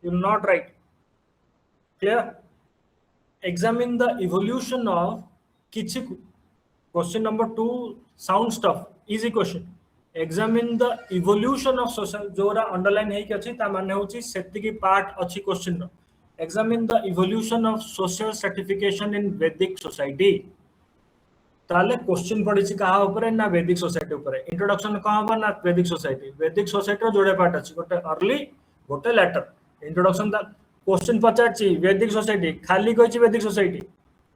You will not write. Clear? Examine the evolution of kichi. Question number 2, sound stuff. Easy question. Examine the evolution of social. जोरा underline है कि अच्छी ता माने होची सेत्ती की part अच्छी question नो. Examine the evolution of social stratification in Vedic society. ताले क्वेश्चन पड़िछि कहा ऊपर ना वैदिक सोसाइटी ऊपर. इंट्रोडक्शन कहा हबो ना वैदिक सोसाइटी. वैदिक सोसाइटी रो जोड़े पार्ट अछि. गोटे अर्ली गोटे लेटर. इंट्रोडक्शन दा क्वेश्चन पचारछि वैदिक सोसाइटी खाली कहिछि वैदिक सोसाइटी.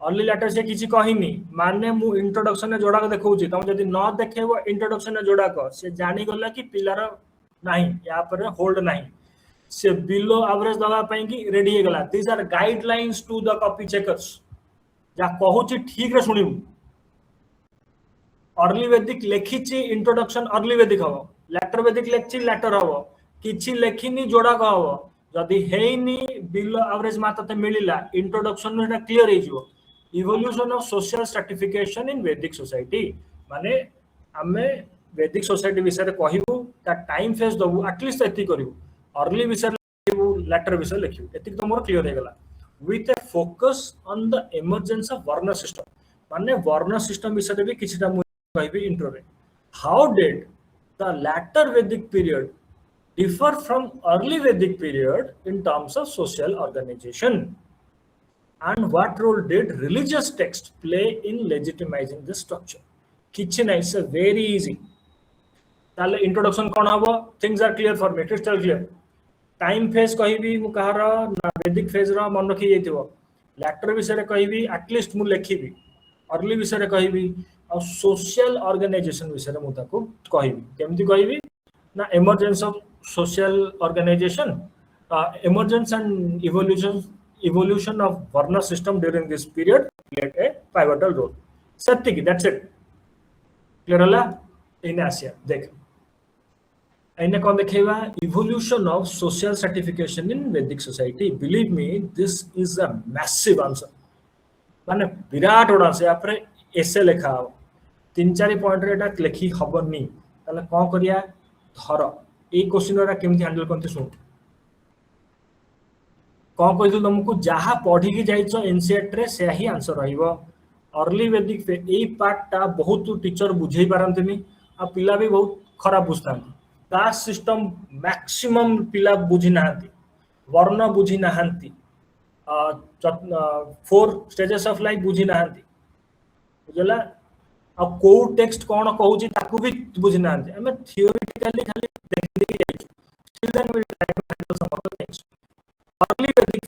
अर्ली लेटर से किछि कहिनी माने मु इंट्रोडक्शन ने जोड़ा देखौछि. तम जदि न देखेबो इंट्रोडक्शन ने जोड़ा क से जानि गला कि पिलार नाही या पर होल्ड नाही. से बिलो एवरेज दवा पई कि रेडी हे गला. This are guidelines to the copy checkers. जा कहूछि ठीक रे सुनिबु. अर्ली वैदिक लेखिछि इंट्रोडक्शन अर्ली वैदिक हबो. लेटर वैदिक लेखिछि लेटर हबो. किछि लेखिनी जोड़ा क हबो. जदि हेइनी बिलो एवरेज मात्र ते मिलिला इंट्रोडक्शन एटा क्लियर हे जिवो. इवोल्यूशन ऑफ सोशल स्ट्रैटिफिकेशन इन वैदिक सोसाइटी माने हमें वैदिक सोसाइटी विषय कहबू ता टाइम फेज दबू एटलीस्ट एति करिवू. अर्ली विषय लिखिबू लेटर विषय लिखिबू. एति तो मोर क्लियर हे गला. With A focus on the emergence of वर्ण सिस्टम माने वर्ण सिस्टम विषय भी किछटा कहबी इंट्रो रे. हाउ डिड द लेटर वैदिक period differ from early Vedic period in terms of social organization, and what role did religious text play in legitimizing this structure? किछि नहीं, it's very easy. ताले introduction कोन हबो. Things are clear for me, crystal clear. Time phase कहबी मु कहार ना वैदिक phase रो मन रखि जैतिबो. लेटर विषय कहबी एटलीस्ट मु लिखिबी. अर्ली विषय कहबी और सोशल ऑर्गेनाइजेशन विषय मु ताको कहबी. केमति कहबी ना emergence of social organization, emergence and evolution of varna system during this period played a pivotal role. Satyaki, that's it. Clear होला. इन आसिया देख इने कोन देखेबा evolution of social stratification in Vedic society. Believe me, this is a massive answer. माने विराट बड़ा से आपरे एसे लिखा हो 3-4 point रे एटा लिखी हबनी. ताले कोन करिया धर ए क्वेश्चन रा केमति हैंडल करते सुन. कोन कहिल तुमको जहा पढ़ी की जाइछो एनसीईआरटी रे से ही आंसर रहइबो. अर्ली वैदिक पे ए पार्ट ता बहुत टीचर बुझेई पारंतनी आ पिला भी बहुत खराब बुझतांती. कास्ट सिस्टम मैक्सिमम पिला बुझी नाहंती. वर्ण बुझी नाहंती. 4 स्टेजेस ऑफ लाइफ बुझी नाहंती. बुझला. अब को टेक्स्ट कोन कहूची ताकू भी बुझी नाहंती. हम थियोरेटिकली खाली देखि जाइछो. Still then we try to handle some of the things. Early Vedic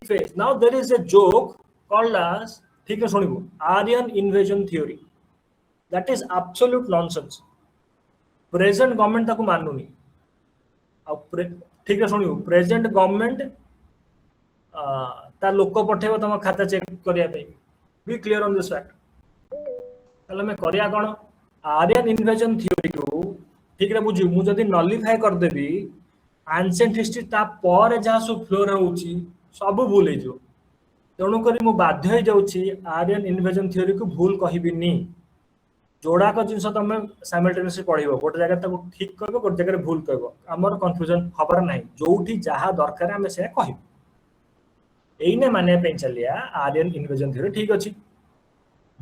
phase. Now there is a joke called as, ठीक है सुनिबो, Aryan invasion theory. That is absolute nonsense. Present government ताकू मानुनी. अब ठीक है सुनिबो, प्रेजेंट गवर्नमेंट ता लोक पठेबो तम खाता चेक करिया पे. Be clear on this fact. तले मैं करिया कोन आर्यन इन्वेजन थ्योरी को ठीक रे बुझी मु जदी नलिफाई कर देबी एंशिएंट हिस्ट्री ता पर जहा सब फ्लो रहउची सब भूल हे जो. तेणु करी मु बाध्य हो जाउची आर्यन इन्वेजन थ्योरी को भूल कहिबिनी. जोड़ा का जिनस तुम साइमल्टेनियसली पढ़िबो. गोटे जगह ताको ठीक करबो, गोटे जगह भूल करबो. हमर कंफ्यूजन खबर नाही. जोठी जहा दरकार हमें से कहिबो. एइने माने पे चलिया आर्यन इन्वेजन थ्योरी ठीक अछि.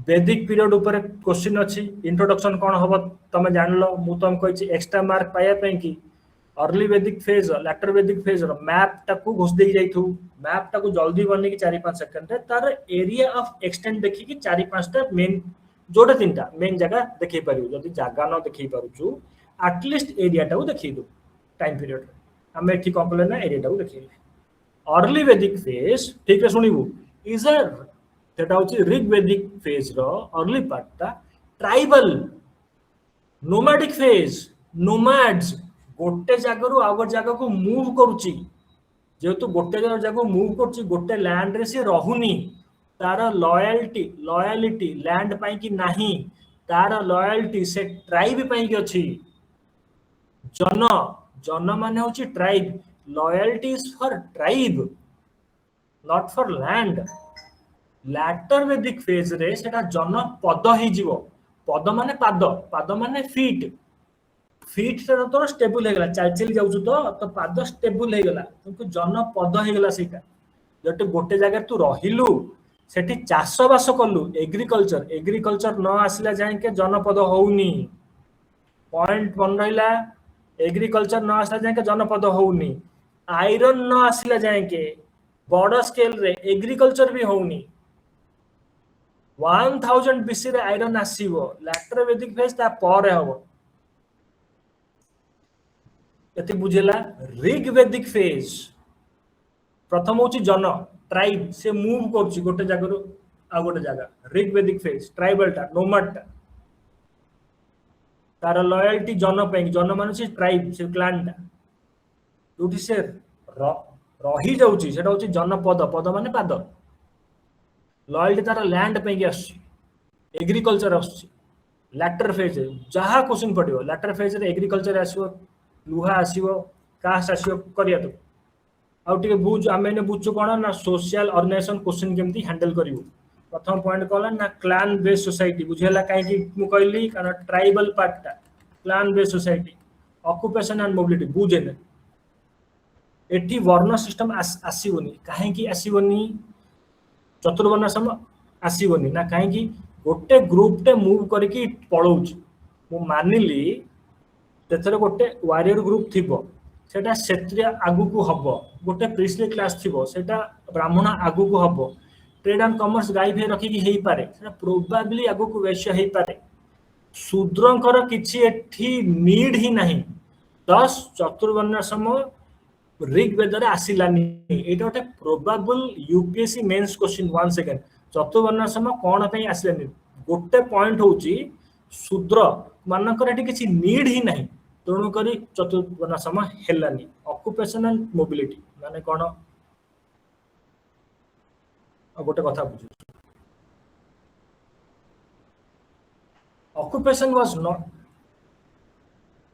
वैदिक पीरियड ऊपर क्वेश्चन अछि. इंट्रोडक्शन कोन हबो तमे जानलो. मु तुम कहिछि एक्स्ट्रा मार्क पाया पे कि early Vedic phase letter Vedic phase रो मैप टाकू घोष दे जाइथु. मैप टाकू जल्दी बने कि 4-5 सेकंड रे तार एरिया ऑफ एक्सटेंट देखि कि 4-5 टा मेन जोड़े 3टा मेन जगह देखि परियो. जदि जागा न देखि पारुछु एटलीस्ट एरिया टाकू देखि दो. टाइम पीरियड हमें ठीक कंप्लेन ना एरिया टाकू देखि. अर्ली वैदिक फेज ठीक है सुनिबु इज अ सेटा होची ऋग वैदिक फेज रो अर्ली पार्ट ता ट्राइबल नोमैडिक फेज. नोमैड्स गोटे जगह आवर जगह को मूव करूची. जेहेतु गोटे जगह मूव करूची गोटे लैंड रे से रहुनी. तार लॉयल्टी लैंड पाई कि नाही. तार लॉयल्टी से ट्राइब पाई कि अछि. जन माने होची tribe. Loyalty is for tribe not for land. Later Vedic phase रे सेटा जन पद ही जीवो. पद माने पाद माने फीट. फीट टा तो स्टेबल हो गला चल चल जाउछु तो पाद स्टेबल हो गला तुमको जनपद हो गला सेटा जटे गोटे जगह तू रहिलु सेठी चाष बास कलु एग्रीकल्चर न आसला जाए के जनपद होउनी पॉइंट बन रहिला एग्रीकल्चर न आसला जाए के जनपद होउनी आयरन न आसला जाए के बड़ स्केल रे एग्रीकल्चर भी होउनी 1000 बीसी रे आयरन आसीबो लैटर वैदिक फेज ता पर हबो एति बुझेला ऋग वैदिक फेज प्रथम होची जन ट्राइब से मूव करछि गोटे जगह आ गोटे जगह ऋग वैदिक फेज ट्राइबल टा नोमैड टा तार लॉयल्टी जन पे जन माने से ट्राइब से क्लान टा जोठी से रही जाउछि सेटा होछि जनपद पद माने पाद लॉयल्टी तार लैंड पे आछि एग्रीकल्चर आछि लैटर फेज जहा क्वेश्चन पडियो लैटर फेज रे एग्रीकल्चर आसीबो लुहा आसीबो कास्ट आसीबो करिया तो आउटे बुझ आमे बुझु कोन ना सोशल ऑर्गेनाइजेशन क्वेश्चन केमती हैंडल करिवो प्रथम पॉइंट कहला ना क्लान बेस्ड सोसाइटी बुझेला काहे कि मु कहली कारण ट्राइबल पार्ट टा clan based society occupation and mobility बुझे ना एठी वर्ण सिस्टम आसीबोनी काहे कि आसीबोनी चतुर्वर्ण सम आसीबोनी ना काहे कि गोटे ग्रुप टे मूव करके पळौछ मु मानिली तेथरे गोटे वारियर ग्रुप थिबो सेटा क्षत्रिय आगु को हबो गोटे प्रिस्टली क्लास थिबो सेटा ब्राह्मण आगु को हबो ट्रेड एंड कॉमर्स गाई भे रखी की हेई पारे सेटा प्रोबेबली आगु को वैश्य हेई पारे शूद्रंकर किछि एठी नीड ही नाही 10 चतुर्वर्ण सम ऋग्वेद रे आसिलानी एटा गोटे probable UPSC mains question one second चतुर्वर्ण सम कोन पई आसिलानी गोटे पॉइंट होची शूद्र मानकर एठी किछि नीड ही नाही तेणु करी चतुर्वर्ण सम हेलानी ऑक्युपेशनल मोबिलिटी माने कोन गोटे कथा बुझु occupation was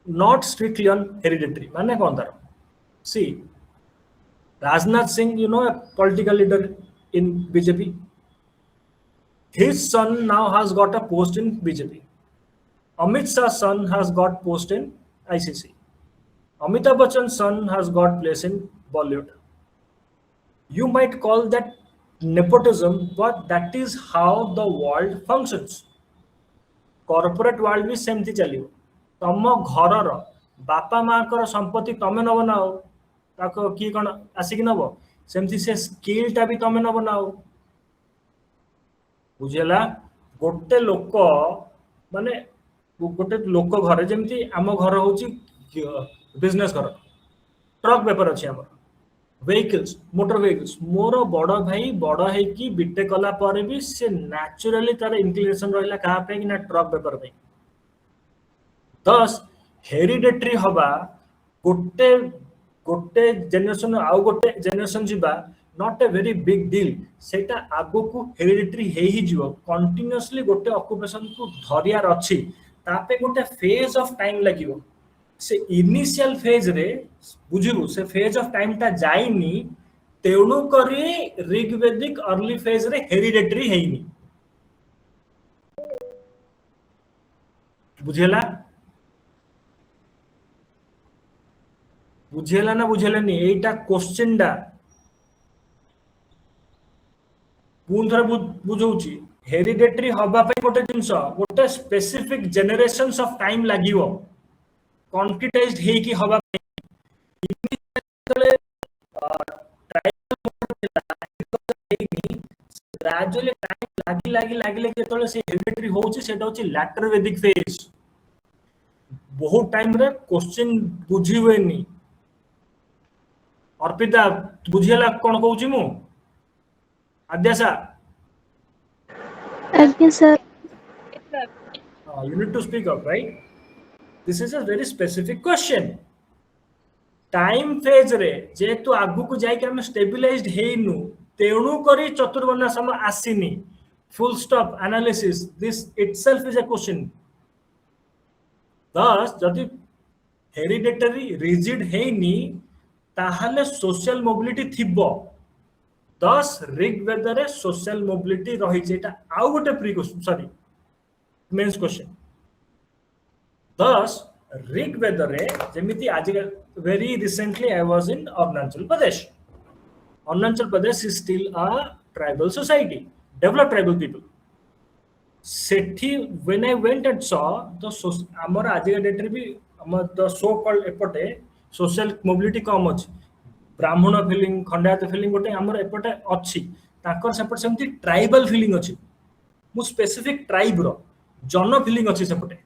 not strictly on hereditary माने कोन तार सी Rajnath Singh you know a political leader in BJP his son now has got a post in BJP Amit Shah's son has got post in ICC Amitabh Bachchan's son has got place in Bollywood you might call that nepotism but that is how the world functions corporate world भी सेमती चलियो तम घरर बापा माँ कर संपत्ति तमे नब ना ताको की कोन आसिक नब सेमती से स्किल टा भी तमे नब ना बुझेला गोटे लोक माने गोटे लोक घर जेमती आम घर होची बिजनेस घर ट्रक पेपर अछि हमर व्हीकल्स मोटर व्हीकल्स मोर बड़ भाई बड़ है कि बीटेक कला पर भी से नेचुरली तार इंक्लिनेशन रहला कहा पे कि ना ट्रक पेपर पे 10 हेरिडेटरी हवा गोटे गोटे जनरेशन आउ गोटे जनरेशन जीवा not a very big deal सेटा आगो को हेरिडेटरी हे ही जीवो कंटीन्यूअसली गोटे ऑक्युपेशन को धरियार अछि तापे गोटे फेज ऑफ टाइम लागिवो से इनिशियल फेज रे बुझिबु से फेज ऑफ टाइम ता जाइनी तेणु करी ऋग्वेदिक अर्ली फेज रे हेरिडेटरी हेइनी बुझेला बुझेला ना बुझेलानी एटा क्वेश्चन डा पूर्ण थर बुझौची हेरिडेटरी हबा पे गोटे जिंस गोटे स्पेसिफिक जनरेशंस ऑफ टाइम लागिवो कॉन्क्रीटाइज्ड हे कि हबा पे ग्रेजुअली टाइम लागी जेतले से हेरिडेटरी होची सेटा होची लैटर वैदिक फेज बहुत टाइम रे क्वेश्चन बुझी होएनी अर्पिता बुझियला कोन कहूची मु आद्यासा Okay, sir. you need to speak up right this is a very specific question time phase रे जेतु आगु को जाय के हम स्टेबलाइज्ड हेइनु तेणु करी चतुर्वर्ण सम आसीनी full stop analysis this itself is a question thus जदि हेरिडेटरी रिजिड हेइनी ताहले सोशल मोबिलिटी थिबो 10 ऋग्वेद रे सोशल मोबिलिटी रही जेटा आउ गोटे pre question sorry mains question 10 Rigveda रे जेमिति आज very recently I was in Arunachal Pradesh. Arunachal Pradesh is still a tribal society, developed tribal people. Sethi when I went and saw the आमर आज date रे भी आम द सो कॉल्ड एपटे social mobility कम अछि ब्राह्मण फीलिंग खंडायत फीलिंग गोटे आमर एपटे अछि ताकर सेपटे सेमती ट्राइबल फीलिंग अछि मु स्पेसिफिक ट्राइब रो जन फीलिंग अछि सेपटे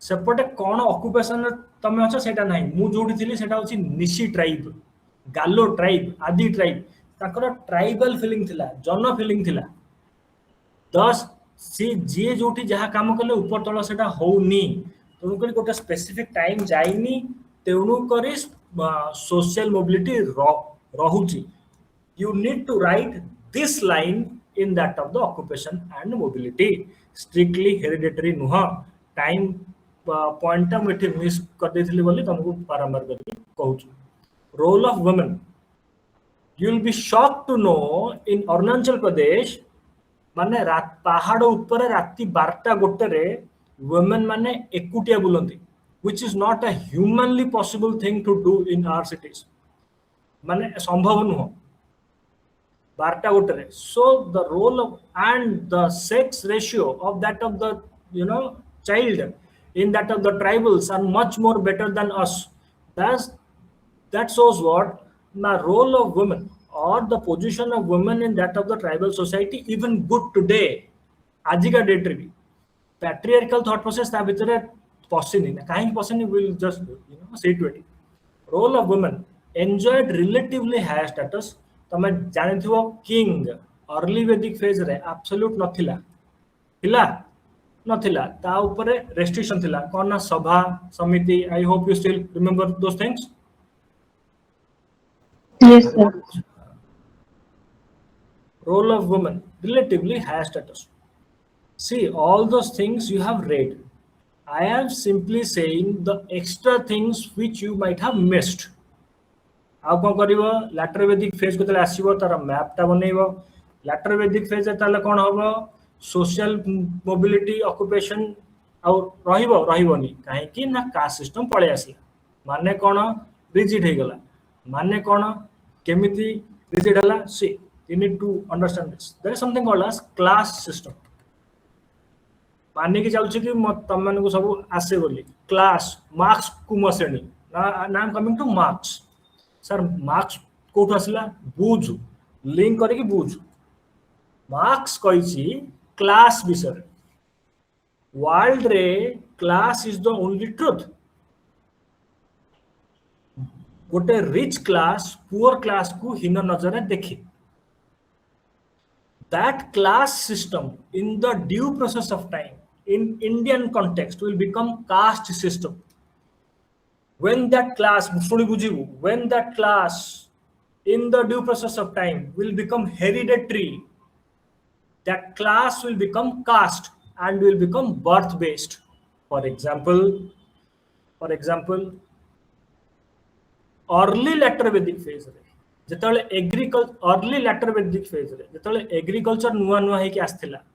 सेपटे कौन ऑक्युपेशन तमे अछ सेटा नाही मु जोडी थिली सेटा होछि निशी ट्राइब गालो ट्राइब आदि ट्राइब ताकर ट्राइबल फीलिंग थिला जन फीलिंग थिला दस सी जी जोटी जहाँ काम कले ऊपर तल सेटा होउनी तेणु करी गोटे स्पेसिफिक टाइम जाइनी तेणु करी सोशल मोबिलिटी रहुची you need to write this line in that of the occupation and mobility strictly hereditary नुह टाइम पॉइंट मुझे मिस कर देथिली बोली तुमको बारंबार करके कहूछु role of women you will be shocked to know in Arunachal Pradesh माने पहाड़ ऊपर राति 12टा गोटे रे वुमेन माने एकुटिया बुलंती which is not a humanly possible thing to do in our cities माने संभव नुह 12टा गोटे रे so the role of and the sex ratio of that of the you know child in that of the tribals are much more better than us. That shows what the role of women or the position of women in that of the tribal society even good today. Ajika date भी patriarchal thought process ता भितरे पसिनी ना काहे पसिनी will just say to it. Role of women enjoyed relatively high status. तमे जानिथिबो king early Vedic phase रे absolute नथिला थिला नथिला ता ऊपर रेस्ट्रिक्शन थिला कोन ना सभा समिति I hope you still remember those things Yes, sir. Role of women relatively high status see all those things you have read I am simply saying the extra things which you might have missed आ कोन करिवो latter वैदिक phase को तले आसीबो तार map ता बनेइबो letter वैदिक phase ताले कोन होबो सोशल मोबिलिटी ऑक्युपेशन और रहिबो रहिबोनी काहे कि ना कास्ट सिस्टम पळे आसी माने कोन रिजिड हे गला माने कोन केमिति रिजिड हला सी you need to understand this there is something called as class system माने कि चालछि कि तम मन को सब आसे बोली क्लास मार्क्स कुम श्रेणी ना I am coming two marks sir marks कोठ आसला बुझ लिंक करी कि बुझ मार्क्स कहिछि क्लास विषय वर्ल्ड रे class is the only truth गोटे रिच क्लास पुअर क्लास को हीन नजर देखी that class system in the due process of time in Indian context will become caste system when that class सुनी बुझिबु when that class in the due process of time will become hereditary that class will become caste and will become birth based for example early latter vedic phase रे जेतले agriculture early latter vedic phase रे जेतले agriculture नुआ नुआ हे कि आस्थिला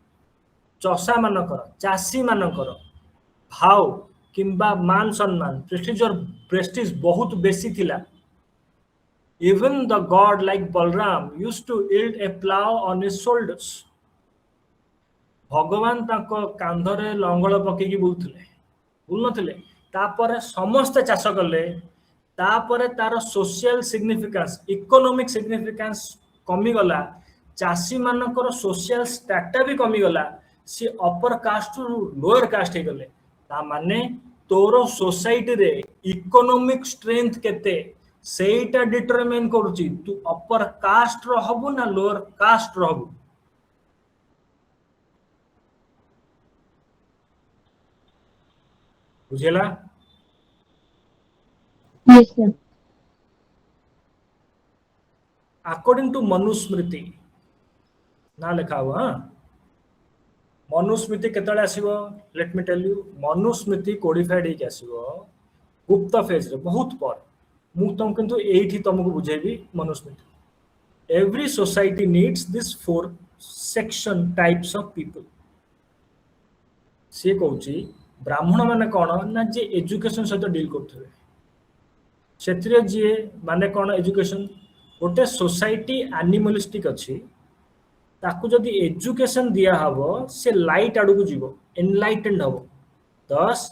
चषा मानकर चासी मानकर भाव किंबा मान सम्मान प्रेस्टीज बहुत बेसी थिला even the god like Balram used to yield a plow on his shoulders भगवान ताको कांधरे लंगल पकेकी बुलुथिले बुलनथिले तापर समस्त चाष कले तापर तार सोशल सिग्निफिकेंस इकोनॉमिक सिग्निफिकेंस कमी गला चासी मानकर सोशल स्टेटा भी कमी गला सी upper caste to lower caste हे गले ता माने तोर सोसाइटी रे इकोनॉमिक स्ट्रेंथ केते सेटा डिटरमाइन करूची तू अपर कास्ट रहबो ना लोअर कास्ट रहबो बुझेला Yes, sir. According to Manusmriti ना लिखा हुआ मनुस्मृति केतळे आसीबो let me tell you Manusmriti codified हे के आसीबो गुप्त फेज रे बहुत पर मु तुम किंतु एठी तुमको बुझेबी Manusmriti every society needs this four section types of people से कहूची ब्राह्मण माने कौन ना जे एजुकेशन सहित डील करथुवे सेथिरे जे माने कौन एजुकेशन गोटे सोसाइटी एनिमलिस्टिक अछि ताकू जदि एजुकेशन दिया हबो से लाइट आडू को जीवो एनलाइटेंड हबो thus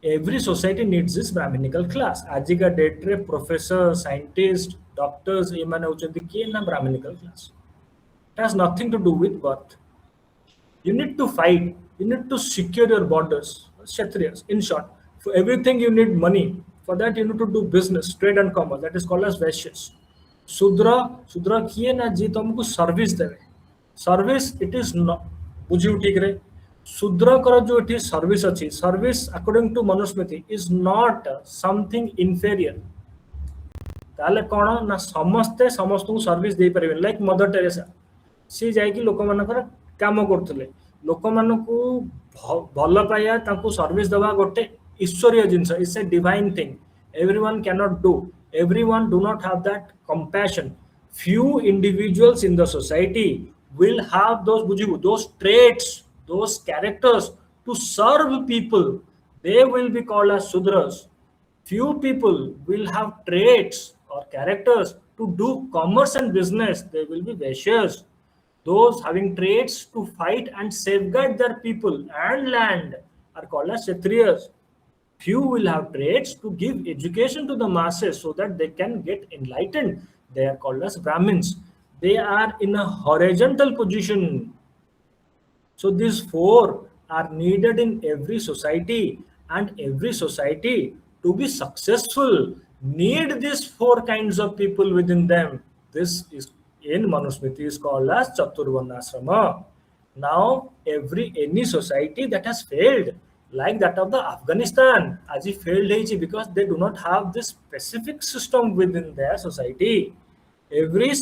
every society needs this Brahminical class आजिका डेट रे प्रोफेसर साइंटिस्ट डॉक्टर्स ये माने होचंती के ना Brahminical class it has nothing to do with birth you need to fight you need to secure your borders kshatriyas in short for everything you need money for that you need to do business trade and commerce that is called as vaishyas शूद्र किए ना जी तुमको service देवे service it is बुझियो ठीक रे शूद्र कर जो इट सर्विस अच्छी service according to Manusmriti is not something inferior ताले कौन ना समस्ते समस्त को सर्विस दे परिबे लाइक मदर टेरेसा सी जाई कि लोक मानकर काम करथले लोक मानको भल पाया तांको सर्विस दवा गोटे ईश्वरीय since it's a divine thing everyone cannot do everyone do not have that compassion few individuals in the society will have those traits those characters to serve people they will be called as sudras few people will have traits or characters to do commerce and business they will be vaishyas those having traits to fight and safeguard their people and land are called as kshatriyas few will have traits to give education to the masses so that they can get enlightened they are called as brahmins they are in a horizontal position so these four are needed in every society and every society to be successful need these four kinds of people within them this is in manusmriti is called as chaturvarnashrama now every any society that has failed like that of the Afghanistan as it failed because they do not have this specific system within their society. Every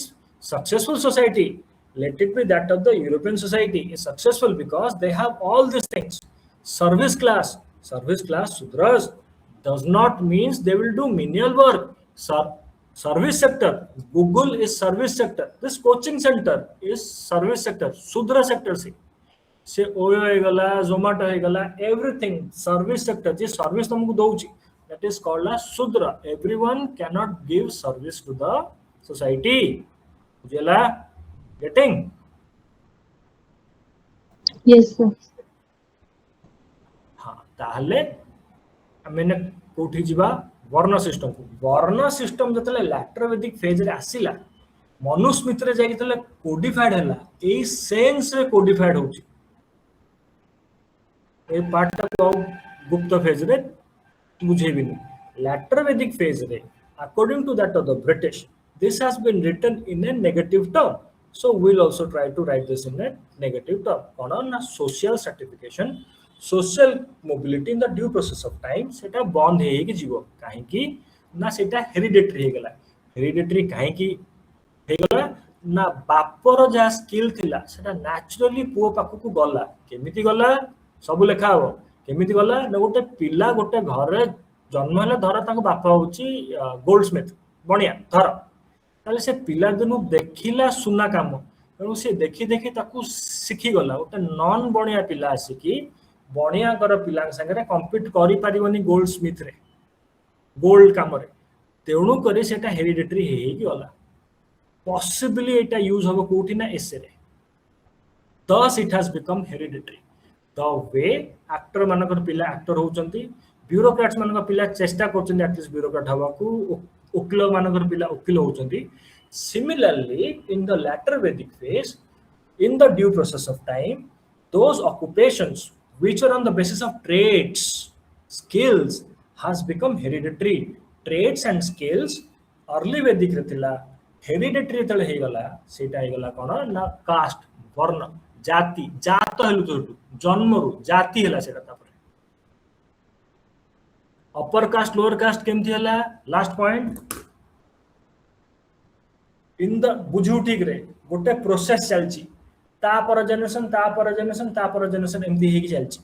successful society, let it be that of the European society, is successful because they have all these things. Service class Sudras does not means they will do menial work. Service sector, Google is service sector. This coaching center is service sector, Sudra sector. से OYO हो गला जोमाटो हो गला everything service sector जे service तुमको दोउची that is called a Shudra everyone can not give service to the society बुझेला getting yes sir हां ताहले हमने कोठी जीवा वर्ण सिस्टम जतले लैटर वैदिक फेज रे आसीला मनुस्मृति रे जाई तले कोडिफाइड हला ए सेंस रे कोडिफाइड होची ए पार्ट को गुप्त फेज रे बुझेबिनी later vedic phase re according to that of the british this has been written in a negative term so we'll also try to write this in a negative term kono na social stratification social mobility in the due process of time seta bond he ki jibo kahi ki na seta hereditary he gala hereditary kahi ki he gala ना बापर जहाँ skill थिला सेटा naturally पुओ पाखु गला केमिति गला सब लेखा हो केमिति गला न गोटे पिला गोटे घर जन्म हेला धर ताको बापा होची गोल्ड स्मिथ बणिया धर ताले से पिला दिनु देखिला सुना काम तेणु से देखि देखि ताको सिखि गला गोटे नॉन बणिया पिला आसी कि बणिया कर पिला संगे कम्पीट करि पारिबनी गोल्ड स्मिथ रे गोल्ड काम रे तेणु करी सेटा हेरिडिटरी हे कि गला possibly it use hobo kouthi na essay re thus it has become hereditary the way actor manakar pila actor hochanti bureaucrats manakar pila chesta korchanti at least bureaucrat haba ku ukilo manakar pila ukilo hochanti similarly in the latter vedic phase in the due process of time those occupations which are on the basis of traits skills has become hereditary traits and skills early vedic re thila hereditary तले हे गला सेटा हे गला कोन ना cast वर्ण जाति जात हेलु तो जन्मरु जाति हला सेटा तापर अपर कास्ट लोअर कास्ट केमथि हला लास्ट पॉइंट इन द बुझु ठीक रे गोटे प्रोसेस चलची ता पर जनरेशन एमथि हे कि चलची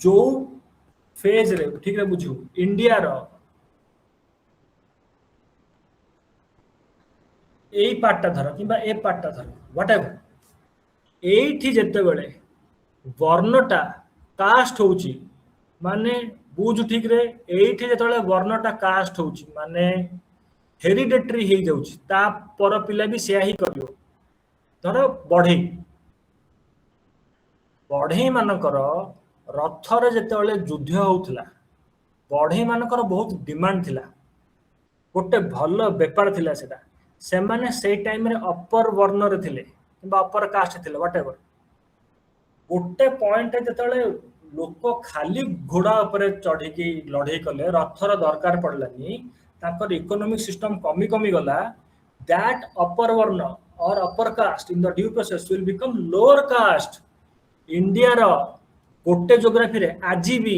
जो फेज रे ठीक रे बुझु इंडिया रो ए पार्टा धर किबा ए पार्टा धर व्हाटएवर एठी जते बेले वर्णटा कास्ट होउची माने बुझ ठीक रे एठी जेतले वर्णटा कास्ट होउची माने हेरिडेटरी हे जाउची ता पर पिला भी सेया ही करियो धर बढ़ई बढ़ई मानकर रथरे जेतले युद्ध होउथला बढ़ई मानकर बहुत डिमांड थिला गोटे भल बेपार थिला सेटा से माने से टाइम रे अपर वर्ण रे थिले किबा अपर कास्ट थिले व्हाटएवर गोटे पॉइंट जेतले लोक खाली घोड़ा ऊपर चढ़ी लड़े कले रथर दरकार पड़लानी ताकर इकोनॉमिक सिस्टम कमी कमी गला दैट अपर वर्ण और upper caste in the due process will become lower caste India रो गोटे ज्योग्राफी रे आज भी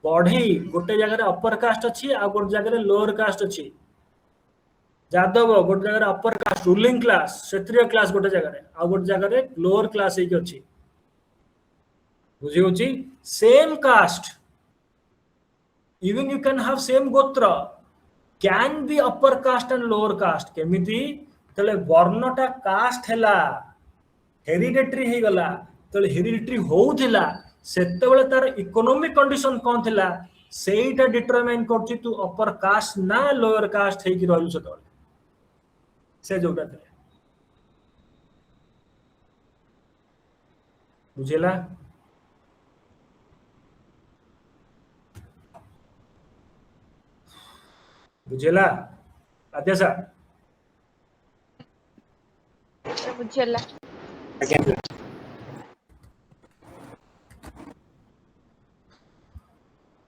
बढ़ई गोटे जगह अपर कास्ट अच्छी आ गोटे जगह लोअर कास्ट अच्छी यादव गोटे जगह अपर कास्ट रूलिंग क्लास क्षेत्रीय क्लास गोटे जगह आ गोटे जगह लोअर क्लास एक अच्छी बुझी होची same caste even you can have same gotra can be upper caste and lower caste केमिति तले वर्णटा कास्ट हैला हेरिडेटरी हे गला तले हेरिडेटरी होउथिला सेतेबेले तार इकोनॉमिक कंडीशन कोन थिला सेटा डिटरमाइन करछि तू अपर कास्ट ना लोअर कास्ट हे कि रहलु सेतेबेले से जोटा थे बुझेला बुझेला आद्यासा बुझेला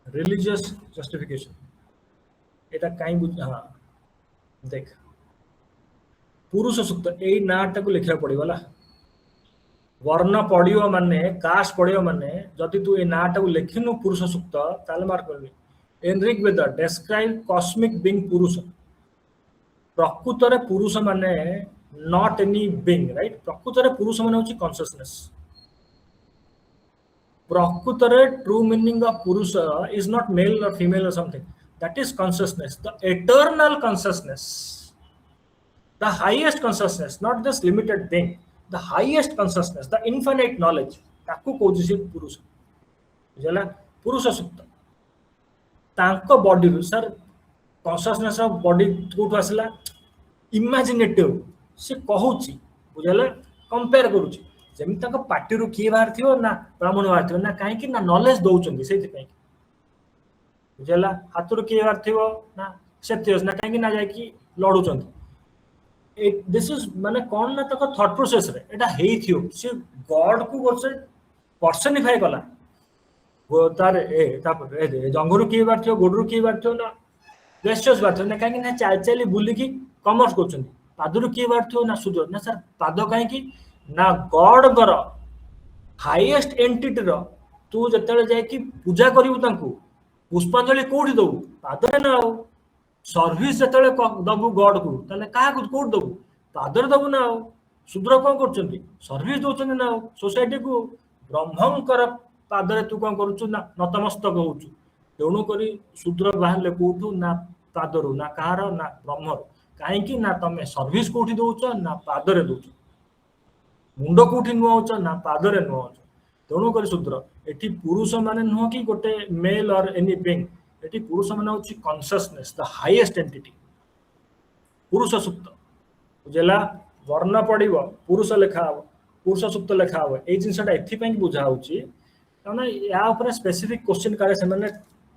रिलीजियस जस्टिफिकेशन एटा काई बुझ हां देख पुरुष सूक्त ए नाटा को लिखा पड़ीगला वर्ण पड़ियो माने कास्ट पड़ियो माने जदि तू ए नाटा को लिखिनु पुरुष सूक्त ताले मार्क करबी एनरिक वेदर डेस्क्राइब कॉस्मिक बीइंग पुरुष प्रकृतरे पुरुष माने नॉट एनी बीइंग राइट प्रकृतरे पुरुष माने होची कॉन्शियसनेस प्रकृतरे true meaning of Purusha is not male or female or something that is consciousness the eternal consciousness the highest consciousness not this limited thing the highest consciousness the infinite knowledge ताकू कोजिसी पुरुष बुझला पुरुष सुक्त तांको body रु sir consciousness of body कोठु आसला imaginative से कहूची बुझला compare करूची जेमि तांको पार्टी रु की बाहर थियो ना ब्राह्मण बाहर थियो ना काहे कि ना नॉलेज दोउचंदी सेति पई बुझला हाथ रु की बाहर थियो ना सेतियोस ना काहे कि ना जाय कि लडुचंदी दिस इज माने कौन ना तक थॉट प्रोसेस रे एटा हेई थियो से गॉड को वर्ष पर्सनिफाई कला वो तार ए तापर ए जंगरु की बार थियो गोडरु की बार थियो ना गेस्टर्स बार थियो ना काहे ना चाल चाली बुली की कॉमर्स करछन पादरु की बार थियो ना सुदर ना सर पाद काहे की ना गॉड गर हाईएस्ट एंटिटी रो तू जतले जाय की पूजा करिवु तांकू पुष्पांजलि कोठी दउ पादरे ना हो सर्विस जतले दबु गॉड को तले काहा को कोड दबु पादर दबु ना शूद्र कोन करचंती सर्विस दोचंती ना सोसाइटी को ब्रह्मंकर पादरे तू कोन करूछु ना नतमस्तक होछु तेणु करी शूद्र बाहले कोठु ना पादरु ना कार ना ब्रह्मर काहे कि ना तमे सर्विस कोठी दोछ ना पादरे दोछ मुंड कोठी नुआउछ ना पादरे नुआउछ तेणु करी शूद्र एठी पुरुष माने नुह कि गोटे मेल और एनी बीइंग एटी पुरुष माने होची कॉन्शियसनेस द हाईएस्ट एंटिटी पुरुष सुक्त बुझला वर्ण पड़िबो पुरुष लेखा हो पुरुष सुक्त लेखा हो ए जिंसटा एथि पई बुझा होची ताने या ऊपर स्पेसिफिक क्वेश्चन करे से माने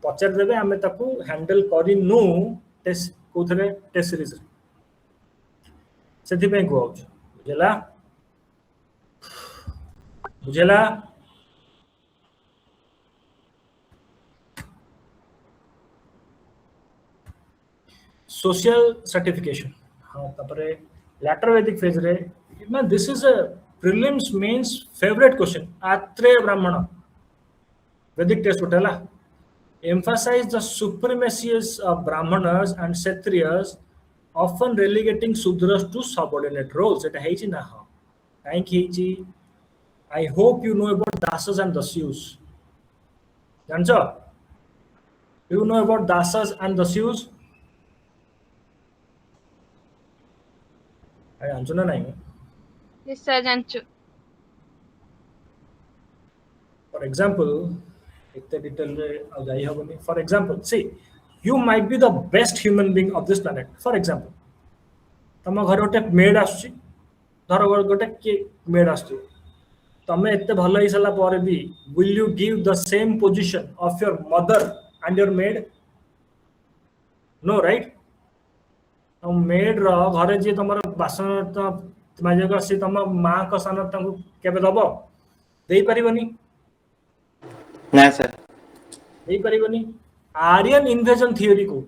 पचार देबे हमें ताकू हैंडल करि नु टेस्ट कोथरे टेस्ट सीरीज सेथि पई को होची बुझला बुझला सोशल सर्टिफिकेशन हाँ तापरे लैटर वैदिक फेज रे ना this is a prelims mains favourite question Atreya Brahmana Vedic test उठला emphasize the supremacy of brahmanas and kshatriyas often relegating shudras to subordinate roles eta heichi na ha kain ki heichi I hope you know about dasas and dasyus jancho you know about dasas and dasyus I जानछु ना नहीं निश्चय जानछु for example इतने detail रे आ जाई हबनी for example सी you might be the best human being of this planet for example तम घर गोटे मेड आसुची धर गोटे के मेड आसुची तमे एते भल ही सला पर भी will you give the same position of your mother and your maid no right maid रो घरे जे तुम बासन माजिक सी तुम माँ को सान केबे दब दे पारिबनी ना सर दे पारिबनी आर्यन इन्वेजन थ्योरी कहूँ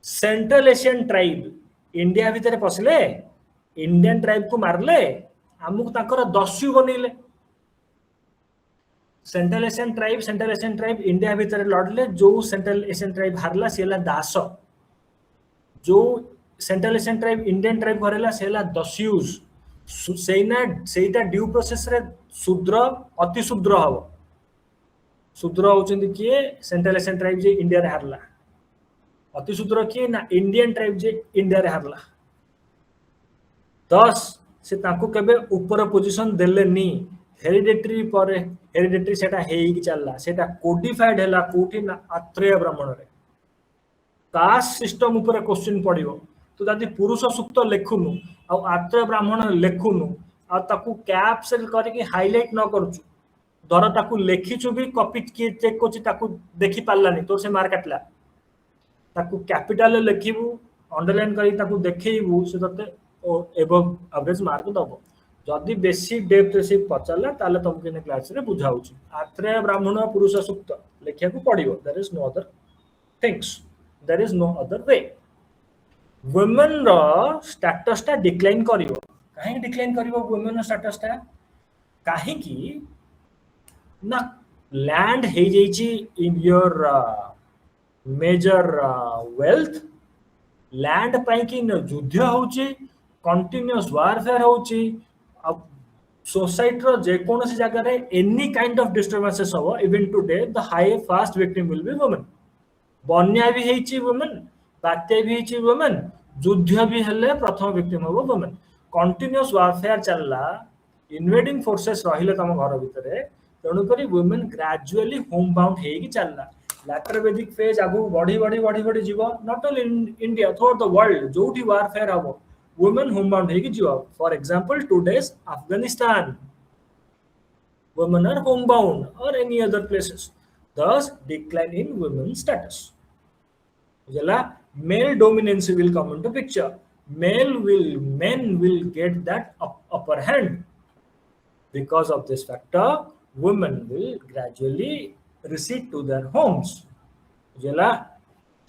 सेंट्रल एशियन ट्राइब इंडिया भितर पसले इंडियन ट्राइब को मारले आमुक ताकर दस्यु बनइले सेंट्रल एशियन ट्राइब इंडिया भितर लड़ले जो सेंट्रल एशियन ट्राइब हारला सेला दास जो central Asian tribe Indian tribe हरला सेला दस्युज सेटा ड्यू प्रोसेस रे शूद्र अति शूद्र हबो शूद्र होचंदी किए सेंट्रल एशियन ट्राइब जे इंडिया रे हारला अति शूद्र किए ना इंडियन ट्राइब जे इंडिया रे हारला दस से ताको केबे ऊपर पोजीशन देलेनी हेरिडेटरी पर हेरिडेटरी सेटा हेई कि चलला सेटा कोडिफाइड हैला कोठी ना आत्रेय ब्राह्मण रे कास्ट सिस्टम ऊपर क्वेश्चन पड़िबो तो दादी पुरुष सूक्त लेखुनु आ आत्रेय ब्राह्मण लेखुनु आ ताकू कैप्सूल करके हाईलाइट न करूछु धर ताकू लेखिछु भी कॉपी के चेक कोची ताकू देखि पारलानी तो से मार काटला ताकू कैपिटल लेखिबू अंडरलाइन करी ताकू देखैबू से तते एबव एवरेज मार्क दबो जदि बेसी डेप्थ से पचाला ताले तुमके ने क्लास रे बुझाउछु आत्रेय ब्राह्मण पुरुष सूक्त लेखिया को पड़िबो there is no other things there is no other way women रो स्टेटस ता डिक्लाइन करिवो काहे डिक्लाइन करिवो वुमेन रो स्टेटस ता काहे की ना लैंड हे जाइची in your major wealth land पाई कि युद्ध होची कंटिन्यूअस वारफेयर होची अब सोसाइटी रो जे कोनोसी जगह रे एनी काइंड ऑफ डिस्टर्बेंसेस हो even today the high fast victim will be women बन्या भी हेची वुमेन बात्या भी हेची वुमेन युद्ध भी हेले प्रथम विक्टिम हो वुमेन कंटिन्यूअस वारफेयर चलला इन्वेडिंग फोर्सेस रहिले तम घर भितरे तेणु करी वुमेन ग्रेजुअली होम बाउंड हेकी चलला लैटर वैदिक फेज आगु बढ़ी जीवो not only in India through the world जोठी वारफेयर हबो वुमेन होम बाउंड हेकी जीवो for example today's Afghanistan women are homebound or any other places thus decline in women's status jala male dominance will come into picture men will get that upper hand because of this factor women will gradually recede to their homes jala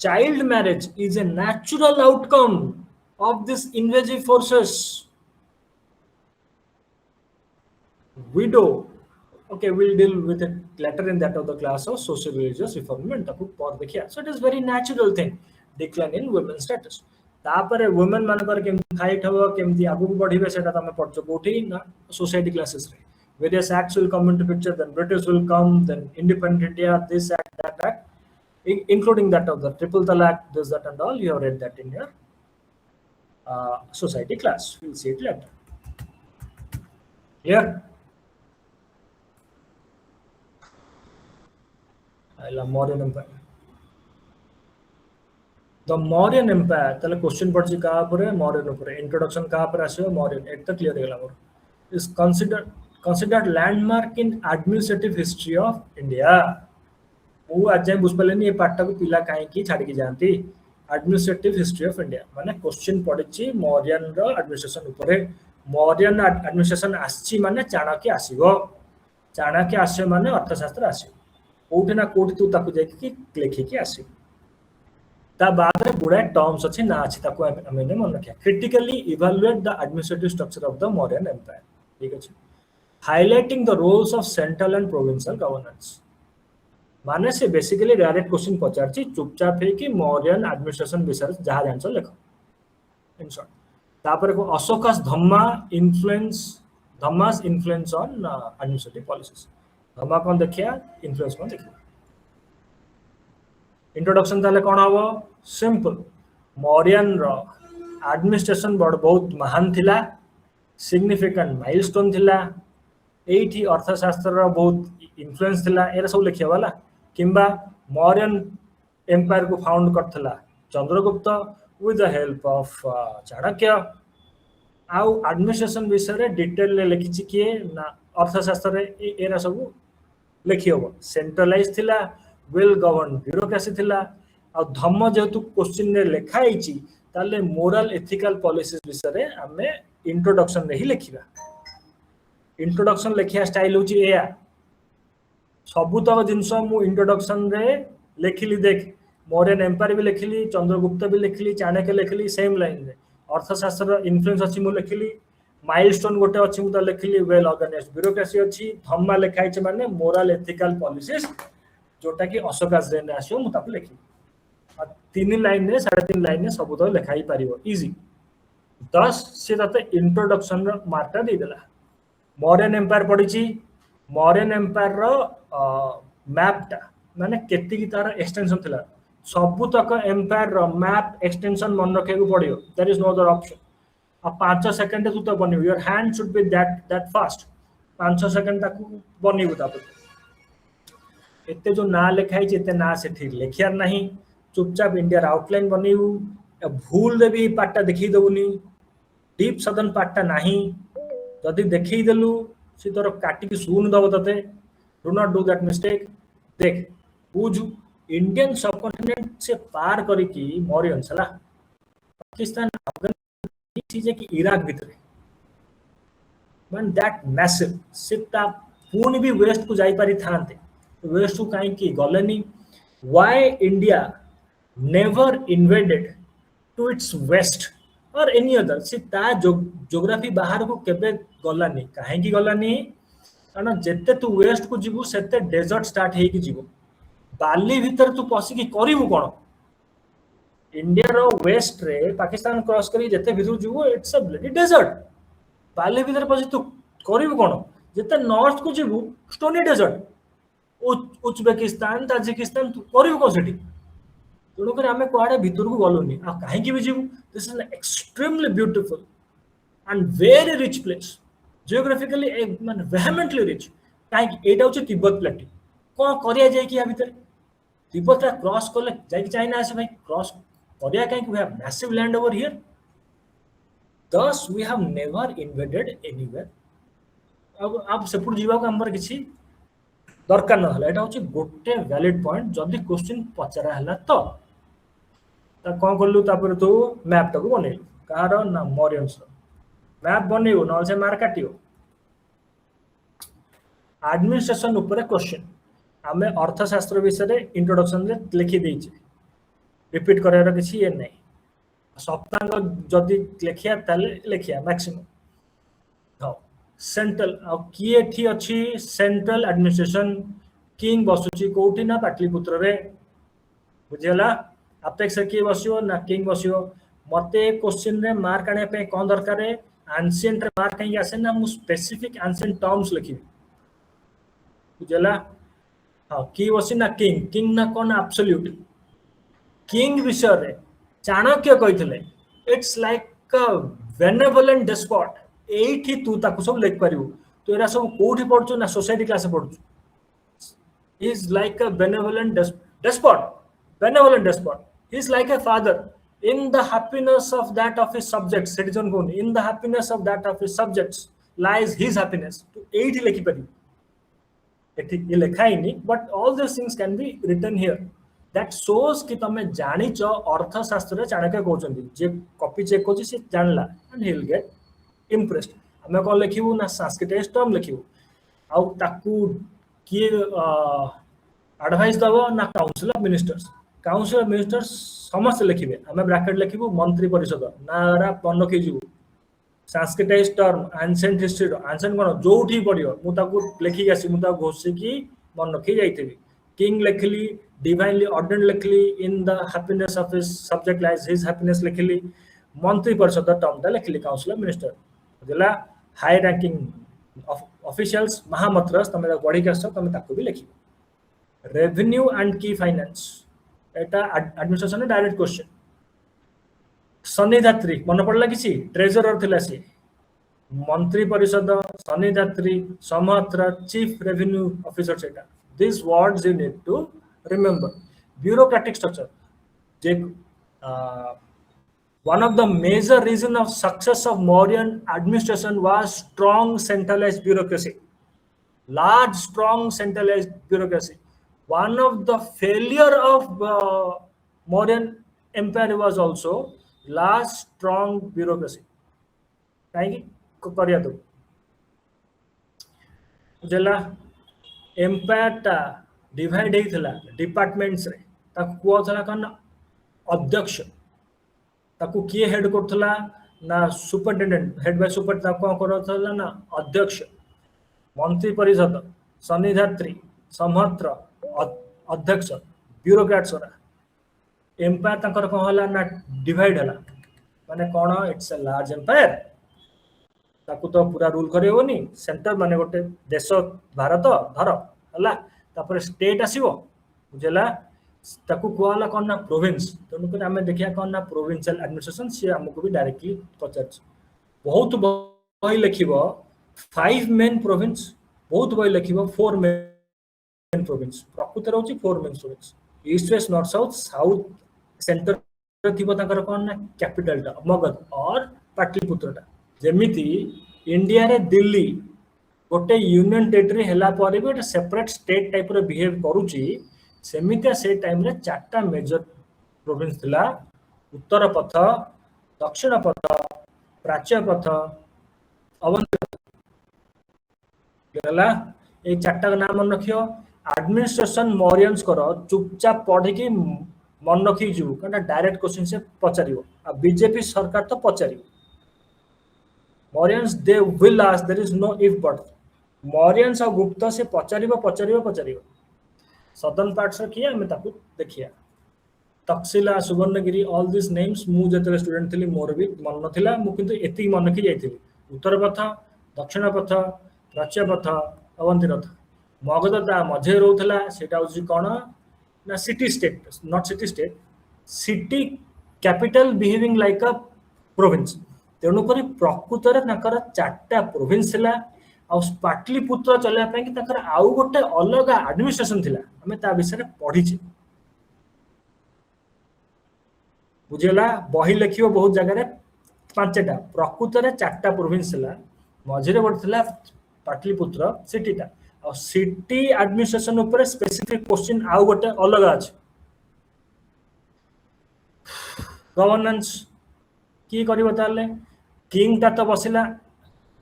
child marriage is a natural outcome of this invasive forces widow okay we'll deal with it later in that of the class of social religious reformment so it is very natural thing decline in women's status तापरे women मानकर केमती fight हो केमती आगु बढ़िबे सेटा तमे पढछो कोठी ना सोसाइटी क्लासेस रे various acts will come into picture then British will come then independent India this act that act including that of the triple talaq this that and all you have read that in your society class we'll see it later clear Mauryan Empire. The Mauryan Empire. तले question पढ़ची कहाँ पर है Mauryan ऊपर introduction कहाँ पर आसे Mauryan एक तक क्लियर है मोर is considered landmark in administrative history of India. वो आज जाए बुझ पले नहीं ये पार्टा को पिला काहे की छाड़ की जानती administrative history of India माने क्वेश्चन पढ़ची Mauryan रो administration ऊपर है Mauryan administration आसी माने चाणक्य आसीगो चाणक्य आसे माने अर्थशास्त्र आसी कोठी ना कोठी तू ताकू जाके कि लेखि कि आसी ता बाद रे गुडा टर्म्स अछि ना अछि ताकू हमें मन रखिया critically evaluate the administrative structure of the Mauryan empire ठीक अछि highlighting the roles of central and provincial governance माने से बेसिकली डायरेक्ट क्वेश्चन पचारछि चुपचाप है कि मौर्यन एडमिनिस्ट्रेशन विषय जहां जानछ लेखो इन शॉर्ट तापर को अशोकास धम्मास इन्फ्लुएंस ऑन एडमिनिस्ट्रेटिव पॉलिसीज धम्मा कौन देखिया इन्फ्लुएंस कौन देखिया इंट्रोडक्शन ताले कौन हबो सिंपल मौर्यन रो एडमिनिस्ट्रेशन बहुत महान थिला सिग्निफिकेंट माइलस्टोन थिला एठी अर्थशास्त्र बहुत इन्फ्लुएंस थिला एरा सब लिखिया वाला किंबा मौर्यन एम्पायर को फाउंड करथला Chandragupta with the help of Chanakya आउ एडमिनिस्ट्रेशन विषय रे डिटेल ले लिखिछि किए ना अर्थशास्त्र रे एरा सब लिखि हो सेंट्रलाइज थिला वेल गवर्न ब्यूरोक्रेसी थिला आ धम्म जेतु क्वेश्चन रे लिखा आइछि ताले मोरल एथिकल पॉलिसीज विषय रे हमें इंट्रोडक्शन रे ही लिखिबा इंट्रोडक्शन लिखिया स्टाइल होची एया सबु तक जिनस मु इंट्रोडक्शन रे लिखिली देख मौर्यन एम्पायर भी लिखिली चंद्रगुप्त भी लिखिली चाणक्य लिखिली सेम लाइन रे अर्थशास्त्र इन्फ्लुएंस अछि मु लिखिली माइलस्टोन गोटे अछि मु त लिखिली वेल ऑर्गेनाइज्ड ब्यूरोक्रेसी अछि धम्मा लिखाइ छ माने मोरल एथिकल पॉलिसीज जोटा कि अशोकास रे आसियो मु ताप लिखिली 3 लाइन रे 3.5 लाइन रे सब तो लिखाई पारिबो इजी 10 से तते इंट्रोडक्शन रो मार्कटा दे देला मौर्यन एम्पायर पढ़ी मौर्यन एम्पायर रो मैपटा माने केति की तार एक्सटेंशन थिला सबु तक एम्पायर रो मैप एक्सटेंशन मन रखे को पड़ियो there is no other option अब 5 सेकंड तू तो बनियो your hand should be that fast 5 second तक बनियो तापर एते जो ना लिखाई जेते ना से ठीक लिखियार नहीं चुपचाप इंडिया आउटलाइन बनियो भूल दे भी पार्टटा देखि दबुनी डीप सदन पार्टटा नहीं जदि देखि देलु से तोर काटी की सुन दब तते do not do that mistake देख बुझ इंडियन सबकॉन्टिनेंट से पार करी की मौर्यन सला पाकिस्तान अफगानिस्तान चीज की इराक भीतर वन दैट मैसिव सिटा पूर्ण भी वेस्ट को जाई पारी थांते वेस्ट को काई की गलनी why India never invaded to its west or any other से ता ज्योग्राफी बाहर को केबे गलानी काहे की गलानी कारण जेते तू वेस्ट को जीवु सेते डेजर्ट स्टार्ट हेकी जीवु बाली भीतर तू पसी की करिवु कोन इंडिया रो वेस्ट रे पाकिस्तान क्रॉस करी जेते भीतर जीवु इट्स अ ब्लडी डेजर्ट बाली भीतर पसी तू करिवु कोन जेते नॉर्थ को जीवु स्टोनी डेजर्ट उज्बेकिस्तान ताजिकिस्तान तू करिवु कोन सेठी तेणुकर आम कड़े भीतर को गलुनि आ कहीं भी जीवु this is extremely beautiful and very rich place geographically माने वेहमेंटली रिच कहीं एटा होची तिब्बत प्लेटी कोन करिया जाय कि या भीतर तिब्बत क्रॉस करले जाय कि चाइना आसे भाई क्रॉस करिया कहीं we have massive land over here thus we have never invaded anywhere अब सेपुर जीवा को हमर किछि दरकार न हला एटा होची गोटे वैलिड पॉइंट जदी क्वेश्चन पचरा हला तो ता कोन करलु तापर तो मैप टाको बनेलु कार ना मौर्यन्स मैप बनेउ न से मार काटियो एडमिनिस्ट्रेशन ऊपर क्वेश्चन हमें अर्थशास्त्र विषय रे इंट्रोडक्शन रे लिखि देइछे रिपीट करार किछि ये नै सप्तांग जदी लिखिया ताले लिखिया मैक्सिमम हां सेंट्रल किए थी अच्छी सेंट्रल एडमिनिस्ट्रेशन किंग बसुची कोठी ना पाटलिपुत्र रे बुझेला अपेक्षा किए बसियो ना किंग बसियो मते क्वेश्चन रे मार्क आने पे कोन दरकार है एंशिएंट रे मार्क कहीं आसे ना मु स्पेसिफिक एंशिएंट टर्म्स लिखि बुझेला हां की बसी ना किंग ना कोन एब्सोल्यूट किंग विषय रे चाणक्य कहितले it's like a benevolent despot एठी तू ताको सब लिख परिबो तो एरा सब कोठी पढछु ना सोसाइटी क्लास पढछु is like a benevolent despot he is like a father in the happiness of that of his subjects citizen cone in the happiness of that of his subjects lies his happiness तो एठी लिखि परिबो एठी ये लिखाई नहीं but all these things can be written here that shows कि तमे जानि छ अर्थशास्त्र रे चाणक्य कहउछन्ती जे कॉपी चेक कोछि से जानला and he will get impressed हमें कोन लिखिबो ना संस्कृत टर्म लिखिबो आउ ताकू किए एडवाइस दबो ना काउंसिल ऑफ मिनिस्टर्स समस्त लिखिबे हमें ब्रैकेट लिखिबो मंत्री परिषद नारा पन्न के जीवो Sanskrit term ancient history ancient कोन जोठी पडियो मु ताकू लिखि आसी मु ता घोषि की मन रखी जाइथिबी किंग लिखली डिवाइनली ऑर्डर्ड लिखली in the happiness of his subject lies his happiness लिखली मंत्री परिषद टर्मटा लिखली काउंसिल ऑफ मिनिस्टर बुझला हाई रैंकिंग ऑफिशियल्स महामंत्रस तमे पढ़ी के आस तमे ताकू भी लिखिबो रेवेन्यू एंड की फाइनेंस एटा एडमिनिस्ट्रेशन रे डायरेक्ट क्वेश्चन सन्निधात्री मन पड़ला किसी ट्रेजरर थिला से मंत्री परिषद Sanidatri, Samatra, Chief Revenue Officer सेटा. These words you need to remember. Bureaucratic structure. One of the major reason of success of Mauryan administration was strong centralized bureaucracy. Large, strong centralized bureaucracy. One of the failure of Mauryan empire was also large, strong bureaucracy. कहीं तो बुझला empire टा divide होइथला departments रे ताकू कुआथला कन अध्यक्ष ताकू किए हेड करथला ना सुपरिटेंडेंट हेड बाय सुपर ताकू करथला ना अध्यक्ष मंत्री परिषद सन्निधात्री समहत्र अध्यक्ष ब्यूरोक्रेट्स रा एम्पायर ताकर कोन हला ना डिवाइड हला माने कोन इट्स अ लार्ज एम्पायर ताकू तो पूरा रूल करेबोनी सेंटर माने गोटे देश भारत धर हला तापर स्टेट आसीबो बुझला ताकू कोला कोन ना प्रोविंस तनु कर हमें देखिया कोन ना प्रोविंशियल एडमिनिस्ट्रेशन से हमको भी डायरेक्टली पचाच बहुत बही लिखिबो 5 मेन प्रोविंस बहुत बही लिखिबो 4 मेन प्रोविंस प्रकृत रहउची 4 main province east west north south south centre थिबो ताकर कोन ना कैपिटल टा मगध और पाटलिपुत्रटा जेमिति इंडिया रे दिल्ली गोटे यूनियन टेरिटरी हैला पर भी सेपरेट स्टेट टाइप रे बिहेव करूची सेमितिया से टाइम रे चारटा मेजर प्रोविंस थिला उत्तर पथ दक्षिण पथ प्राच्य पथ अवंती गला एक चारटा का नाम मन रखियो एडमिनिस्ट्रेशन मौर्यंस करो चुपचाप पढ़ी की मन रखी जु कना डायरेक्ट क्वेश्चन से पचारियो आ बीजेपी सरकार तो पचारियो Mauryans they will ask, there is no if but. Mauryans और गुप्ता से पचारिबो southern parts रे किया हमें ताकू देखिया Takshashila Suvarnagiri all this names मु जते स्टूडेंट थिली मोर भी मन नथिला मु किंतु एति मन रखी जाइथिली उत्तर पथ दक्षिण पथ प्राच्य पथ अवंती रथ मगधता मझे रहउथला सेटा होची कोन ना city state not city state city capital behaving like a province तेणुक प्रकृत चार्टा प्रोविंस है पाटलिपुत्र चलने आउ गोटे अलग एडमिनिस्ट्रेशन थिला हमें ता विषय पढ़ीचे बुझेला बही लिखियो बहुत जगह रे पांचटा प्रकृत चार्टा प्रोविंस है मझे गोटे पाटलिपुत्र सिटीटा और सिटी एडमिनिस्ट्रेशन ऊपर स्पेसिफिक क्वेश्चन आउ गोटे अलग अछि गवर्नेंस की करिवो ताले किंग ता तो बसिला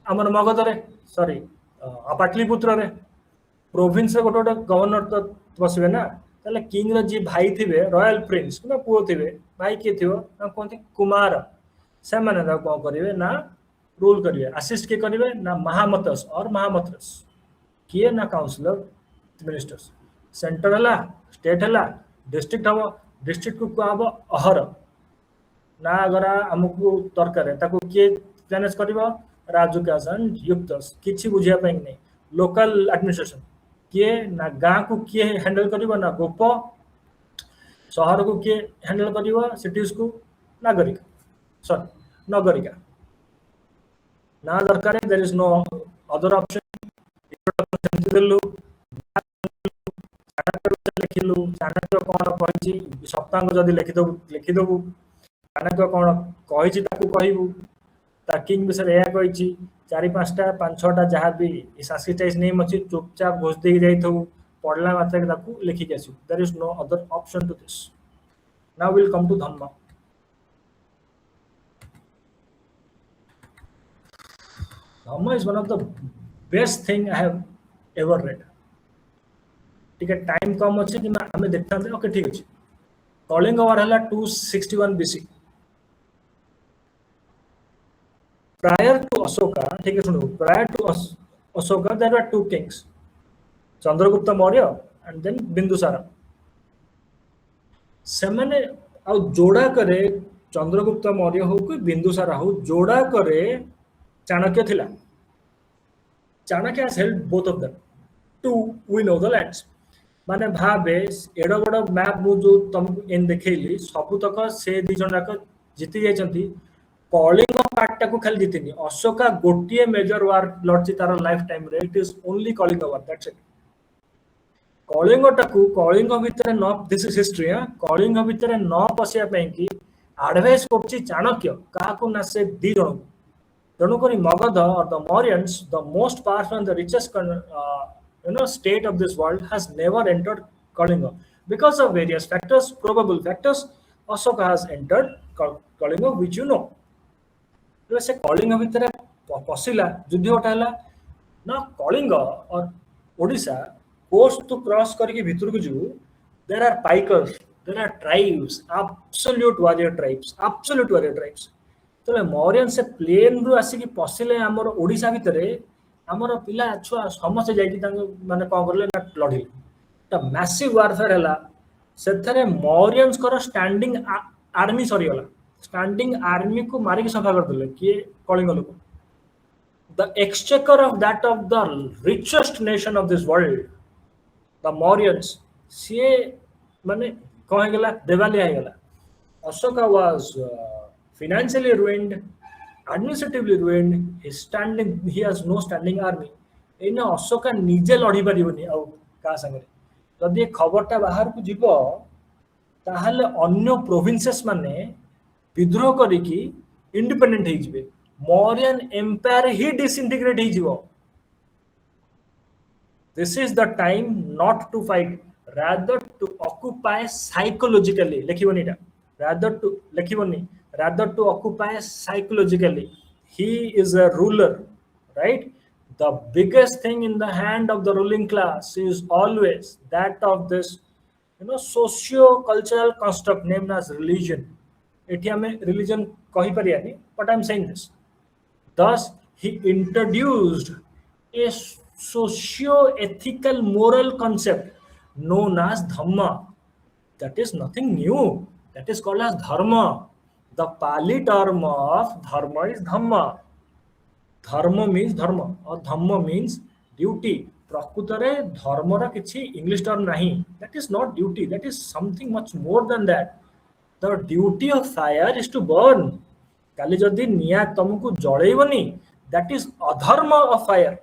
हमर मगध रे सॉरी पाटलिपुत्र रे प्रोविंस रे गोटे गवर्नर तो बसबे ना ताले किंग रे जी भाई थिबे रॉयल प्रिंस ना पुओ थिबे भाई के थिबो ना कोनथि कुमार से माने दा को करिवे ना रूल करिवे असिस्ट के करिवे ना महामतस और महामत्रस किए ना काउंसलर मिनिस्टर्स सेंटर हला स्टेट हला डिस्ट्रिक्ट हबो डिस्ट्रिक्ट को कहबो अहर ना अगर हमको दरकार है ताको किए मैनेज करिबो राजुकासन युक्तस किछि बुझिया पाइ नै लोकल एडमिनिस्ट्रेशन किए ना गां को किए हैंडल करिबो ना गोप शहर को किए हैंडल करिबो सिटीज को नागरिक सॉरी नगरिका ना दरकार है there is no other option दिलु लिखिलु चाणक्य कोन कहिछि सप्तांग जदी लिखि दबु चाणक्य कोन कहिछि ताकू कहिबु ता किंग विषय एया कहिछि 4-5टा 5-6टा जहाँ भी संस्कृताइज नेम अछि चुपचाप घोष दे जाइथौ पढ़ला मात्र ताकू लिखि के आसु there is no other option to this now will come to Dhamma Dhamma is one of the best thing I have ever read ठीक है टाइम कम अछि कि हमें देखता ओके ठीक अछि कलिंग वार हला 261 बीसी prior to Ashoka ठीक है सुनो prior to Ashoka there were two kings Chandragupta Maurya and then Bindusara सेमाने आ जोड़ा करे चंद्रगुप्त मौर्य हो कि बिंदुसारा हो जोड़ा करे चाणक्य थिला Chanakya has helped both of them to win all the lands माने भाबे एडो बड़ मैप मु जो तुमको इन देखैली सबु तक से दी जन जाक जीति जायचंती कलिंग पार्ट को खाली जीतिनी अशोका गोटे मेजर वार लड़ची तार लाइफ टाइम रे it is only Kalinga war that's it Kalinga टाकू कलिंग भितर न दिस इज हिस्ट्री कलिंग भितर न पशिया पे कि एडवाइस करछि चाणक्य काको ना से दी जण तेणुक मगध और the Mauryans the most powerful and the richest state of this world has never entered Kalinga because of various factors, probable factors. Ashoka has entered Kalinga, which you know. से कलिंग भितर पशिला युद्ध उठाला ना कलिंग और ओडिशा कोस्ट टू क्रॉस करके भितर को जीव देयर आर पाइकर्स there are tribes absolute warrior tribes तो मौर्यन से प्लेन रु आसिक पशिले आमर ओडिशा भितर आमर पिला छुआ समस्त जाइए माने कौन करले ना लड़िले तो मैसिव वारफेयर है से मौर्यंस कर स्टैंडिंग आर्मी सरीगला स्टैंडिंग आर्मी को मारिक सफा करदे किए कलिंग लोक the exchequer of that of the richest nation of this world the Mauryans सी माने कौन गला देवालिया गला Ashoka was financially ruined administratively ruined he has no standing army एना अशोका निजे लड़ी परिबनी आ का संगे जदि खबरटा बाहर को जीवो ताहले अन्य प्रोविंसेस माने विद्रोह करिकी इंडिपेंडेंट हो जिवे मौर्यन एम्पायर ही डिसइंटीग्रेट हो जिवो this is the time not to fight rather to occupy psychologically लेखिबनीटा rather to occupy psychologically he is a ruler right the biggest thing in the hand of the ruling class is always that of this socio cultural construct named as religion एठी हमें religion कहि Pariyani but I'm saying this thus he introduced a socio ethical moral concept known as dhamma that is nothing new that is called as dharma the Pali term of dharma is dhamma dharma means dharma or dhamma means duty prakutare dharma ra kiछि english term nahi that is not duty that is something much more than that the duty of fire is to burn kali jodi niya तुमको जळेइबनी that is adharma of fire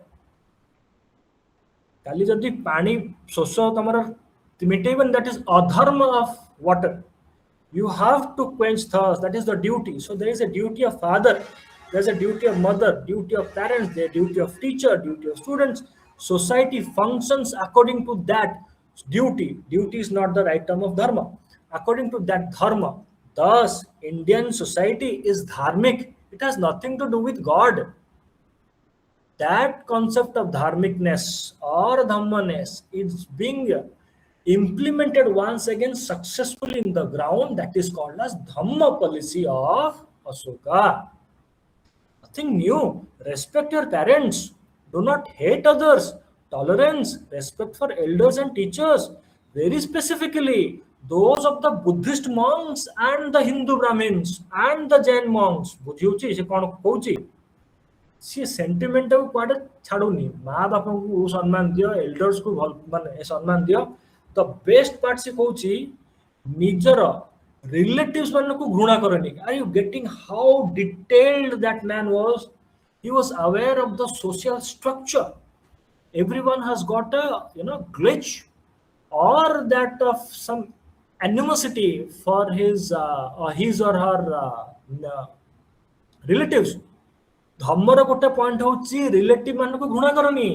काली जदि पानी शोष तमर मिटेबन that is adharma of water you have to quench thirst that is the duty so there is a duty of father there is a duty of mother duty of parents there duty of teacher duty of students society functions according to that duty is not the right term of dharma according to that dharma thus Indian society is dharmic it has nothing to do with God that concept of dharmicness or dhammaness is being implemented once again successfully in the ground that is called as dhamma policy of Ashoka nothing new respect your parents do not hate others tolerance respect for elders and teachers very specifically those of the Buddhist monks and the Hindu Brahmins and the Jain monks बुझिउची से कोन कहउची सी sentiment को कुआडे छाडुनी माँ बाप को सम्मान दियो elders को माने सम्मान दियो द बेस्ट पार्ट से कहउची निजर रिलेटिव्स मन को घृणा करनी are you getting how detailed that man was he was aware of the social structure everyone has got a glitch or that of some animosity for his or her relatives धर्मर गोटे point होची relative मान को घृणा करनी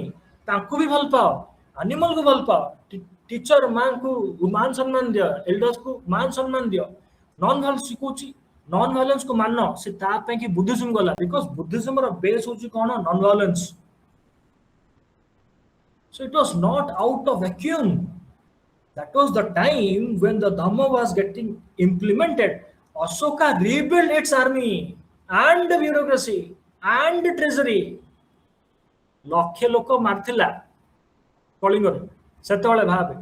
तांको भी भल पाओ एनिमल को भल पाओ टीचर मां को मान सम्मान दियो एल्डर्स को मान सम्मान दियो नॉन वायलेंस सिकोची नॉन वायलेंस को माननो से ता पे कि बुद्धिज्म गला बिकॉज़ बुद्धिज्म रो बेस होची कोन non violence so it was not out of vacuum that was the time when the dhamma was getting implemented Ashoka rebuilt its army and bureaucracy and treasury लक्ष लोक मारथिला कलिंग रे सेतबेले भाबे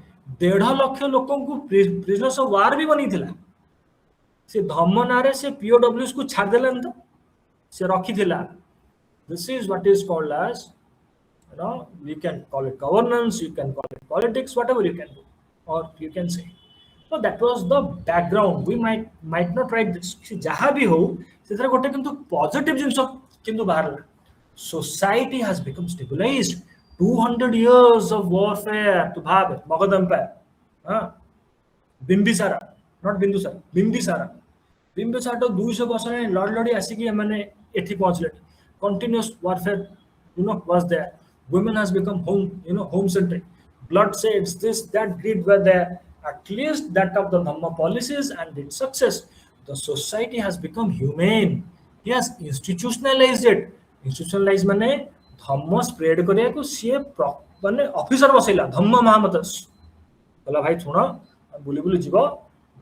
1.5 लाख लोक को prisoners of war भी बनी थिला से धम्म नारे से पीओडब्ल्यूज को छाड़ देलन तो से रखी थिला this is what is called as you can call it governance you can call it politics whatever you can do or you can say So that was the background. We might not write this. जहाँ भी हो ସେଥିରେ ଗୋଟେ କିନ୍ତୁ positive ଜିନିଷ କିନ୍ତୁ ବାହାରିଲା. Society has become stabilized. 200 years of warfare to भाव Magadha Empire. हाँ बिंबिसारा not बिंदुसार बिंबिसारा बिंबिसार तो 200 वर्ष में लड़ लड़ी आसिकी एमाने एथि पहुंचले. Continuous warfare was there. Women has become home centric. Bloodsheds, this, that, greed were there. At least that of the Dhamma policies and its success. The society has become humane. He has institutionalized it. Institutionalized माने धम्म spread करिया को सी माने officer बसैला धम्म महामतस बोला भाई सुनो बुली बुली जीव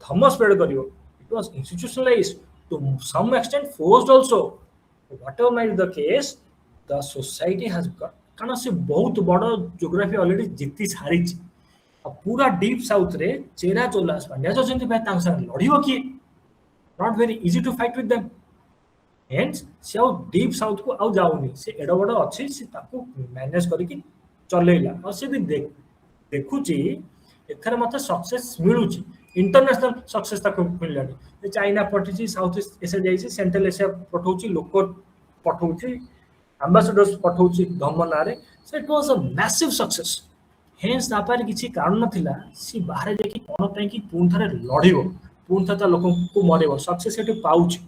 धम्म spread करियो. It was institutionalized to some extent, forced also. Whatever might be the case, the society has got कारण से बहुत बड़ ज्योग्राफी ऑलरेडी जीती सारी पूरा डीप साउथ रे चेरा चोलास पांड्या जो भाई तांग संग लड़ियो कि not very easy to fight with them. Hence से आउ डीप साउथ को आउ जाउनी से एडो बड़ अछि से ताको मैनेज करिकि चलेला और से भी देखुची एथर मते सक्सेस मिलुची. इंटरनेशनल सक्सेस ताको मिललानी. चाइना पठिची साउथ एशिया जाईची सेंट्रल एशिया पठौची लोक पठौची ambassadors पठौची धम्म नारे. So it was a massive success. Hence तापारे किछि कारण नथिला सी बाहर देखि कोन पय कि पुन थरे लढिबो पुन थता लोक को मरेबो सक्सेस एटी पाउची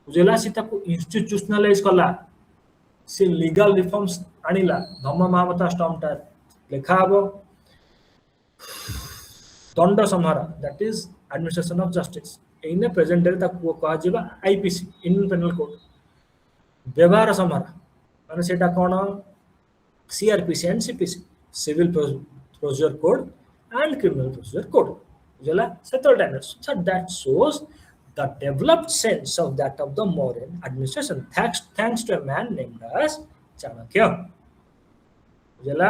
बुझेला सी ताको इंस्टीट्यूशनलाइज कला सी लीगल रिफॉर्म्स आनिला धम्म महामता स्टॉम्पटा लेखा हबो दंड संहार that is administration of justice. एने प्रेजेंट डे ताको कहा जिबा आईपीसी इंडियन पेनल कोड व्यवहार संहार माने सेटा कोन CRPC and CPC civil procedure code and criminal procedure code बुझला सेटल times. So that shows the developed sense of that of the modern administration thanks to a man named as Chanakya. बुझला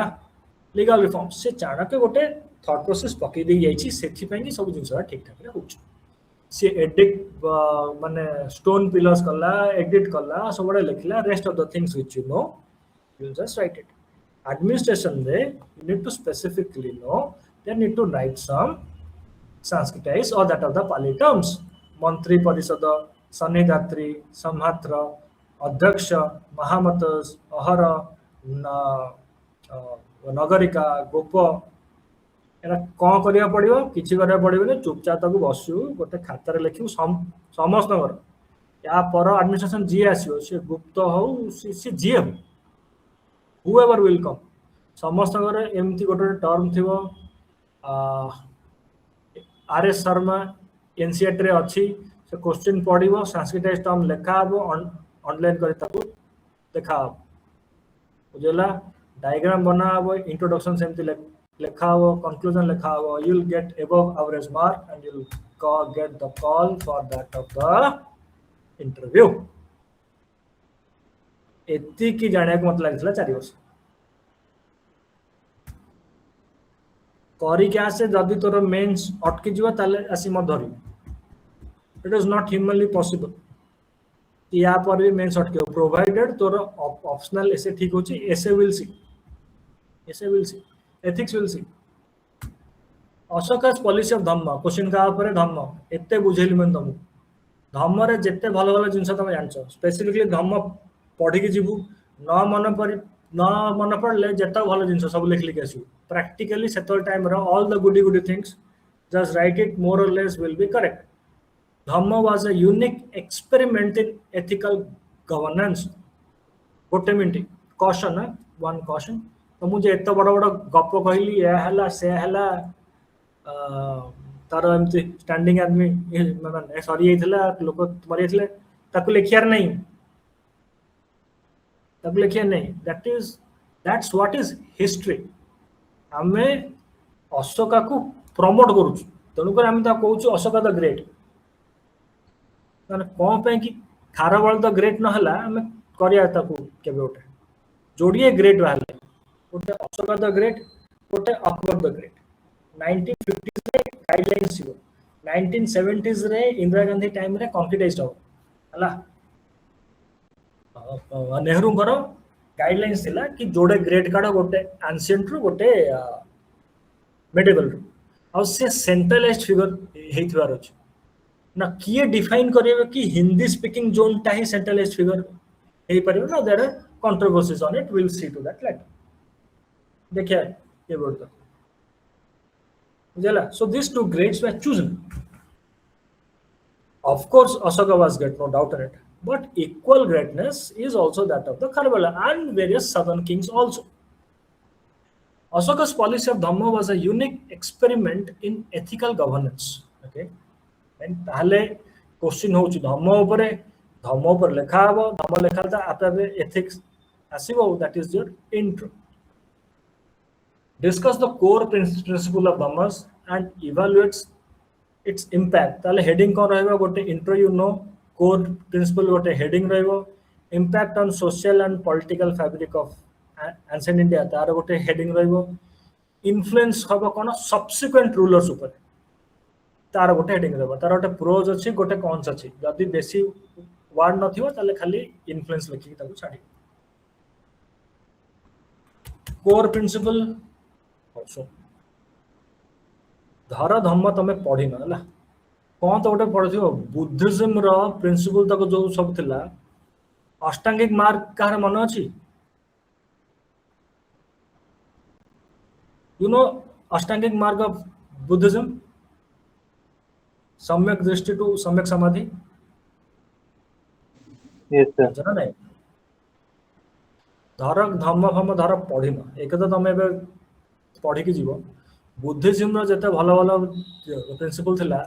legal reform से चाणक्य गोटे thought process पकई दे जाईची सेथि पय कि सब जिंस ठीक ठाक रे होछ. से एडिक्ट माने स्टोन पिलर्स कला एडिट कला सब बडे लिखला rest of the things which you just write it. Administration रे you need to specifically know, then need to write some Sanskritized or that of the Pali terms. मंत्री परिषद सन्निधात्री संहात्र अध्यक्ष महामतस अहर नगरिका गोप एरा कौन करिया पड़िबो किछि करिया पड़िबो चुपचाप ताकू बसु गोटे खाता रे लिखिउ समस्त नगर या पर एडमिनिस्ट्रेशन जी आसीओ से गुप्त हो से जी हो whoever will come समस्त नगर एमती गोटे टर्म थिबो आरएस शर्मा एनसीईआरटी रे अछि से क्वेश्चन पढिबो संस्कृत टर्म लेखा हबो ऑनलाइन करि ताकू देखा बुझला डायग्राम बना हबो इंट्रोडक्शन सेमती लेखा हबो कंक्लूजन लेखा हबो you will get above average mark and you will get the call for that of the interview. एति की जाने को मतलब लागला 4 वर्ष करी क्या से जदी तोर मेंस अटकी जीवा ताले आसी म धरी. It is not humanly possible. या पर भी मेंस अटके प्रोवाइडेड तोर ऑप्शनल ऐसे ठीक होची ऐसे will see ethics will see. Ashoka's policy of Dhamma question का ऊपर धम्म एते बुझेली मन तुम धम्म रे जत्ते भलो भलो जिंस तुम जानछो स्पेसिफिकली धम्म पढी के जीवु न मन पड़ले जत्ता भलो जिंस सब लिख लिख आसु प्रैक्टिकली सेटल टाइम रो all the goody things just write it more or less will be correct. Dhamma was a unique experiment in ethical governance. गोटे मिनट caution है one caution. तो मुझे एत बड़ बड़ गप कहली या हला से हला तार एमती स्टैंडिंग आदमी माने सरी जाइथिला लोक मरि जाइथिले ताकू लिखियार नहीं that's what is history. आमे अशोका को प्रमोट करूछु तेणु कर आमे ता कहूछु अशोका द ग्रेट माने कौन पे कि खारबल द ग्रेट न हला हमें करिया ताकू केबे उठे जोड़िए ग्रेट वाले उठे अशोक द ग्रेट उठे अकबर द ग्रेट 1950s रे गाइडलाइंस थियो 1970s रे इंदिरा गांधी टाइम रे कंक्रीटाइज्ड हो हला नेहरू करो गाइडलाइंस थिला कि जोड़े ग्रेट काडो गोटे एंशिएंट रु गोटे मिडिवल रु ଆଉ ସେ ସେଣ୍ଟ୍ରାଲାଇଜ୍ଡ ଫିଗର ହେଇଥିବାର ଅଛି ନା କିଏ डिफाइन करेबे कि हिंदी स्पीकिंग जोन टा ही सेंट्रलाइज्ड फिगर हेई परिबो ना there are controversies on it will see to that like देखिए ये बोर्ड तो बुझला so this two grades were chosen of course Ashoka was great no doubt in it but equal greatness is also that of the Kharavela and various southern kings also. Ashoka's policy of Dhamma was a unique experiment in ethical governance. Okay, and ताहले question होची धम्म ऊपर लेखा हबो धम्म लेखा त आपे ethics आसीबो that is your intro. Discuss the core principle of dhammas and evaluates its impact. ताहले हेडिंग कोन रहबो गोटे intro you know core principle गोटे हेडिंग रहबो impact on social and political fabric of ancient India तार गोटे heading रहबो influence हबो कोन subsequent rulers ऊपर तार गोटे हेडिंग रहबो तार गोटे प्रोज अछि गोटे कॉन्स अछि जदि बेसी वर्ड नथिबो ताले खाली इन्फ्लुएंस लिखि ताको छाडी कोर प्रिंसिपल also धर धम्म तमे पढ़ी न हला कौन तो गोटे पढ़िथिबो बुद्धिज्म रो प्रिंसिपल तक जो सब थिला अष्टांगिक मार्ग कार मन अछि यू नो अष्टांगिक मार्ग ऑफ बुद्धिज्म सम्यक दृष्टि टू सम्यक समाधि Yes, sir. जना नहीं धर धम्म फम धर पढ़ी न एक तो तमे बे पढ़ी की जीव बुद्धिज्म रो जते भलो भलो प्रिंसिपल थिला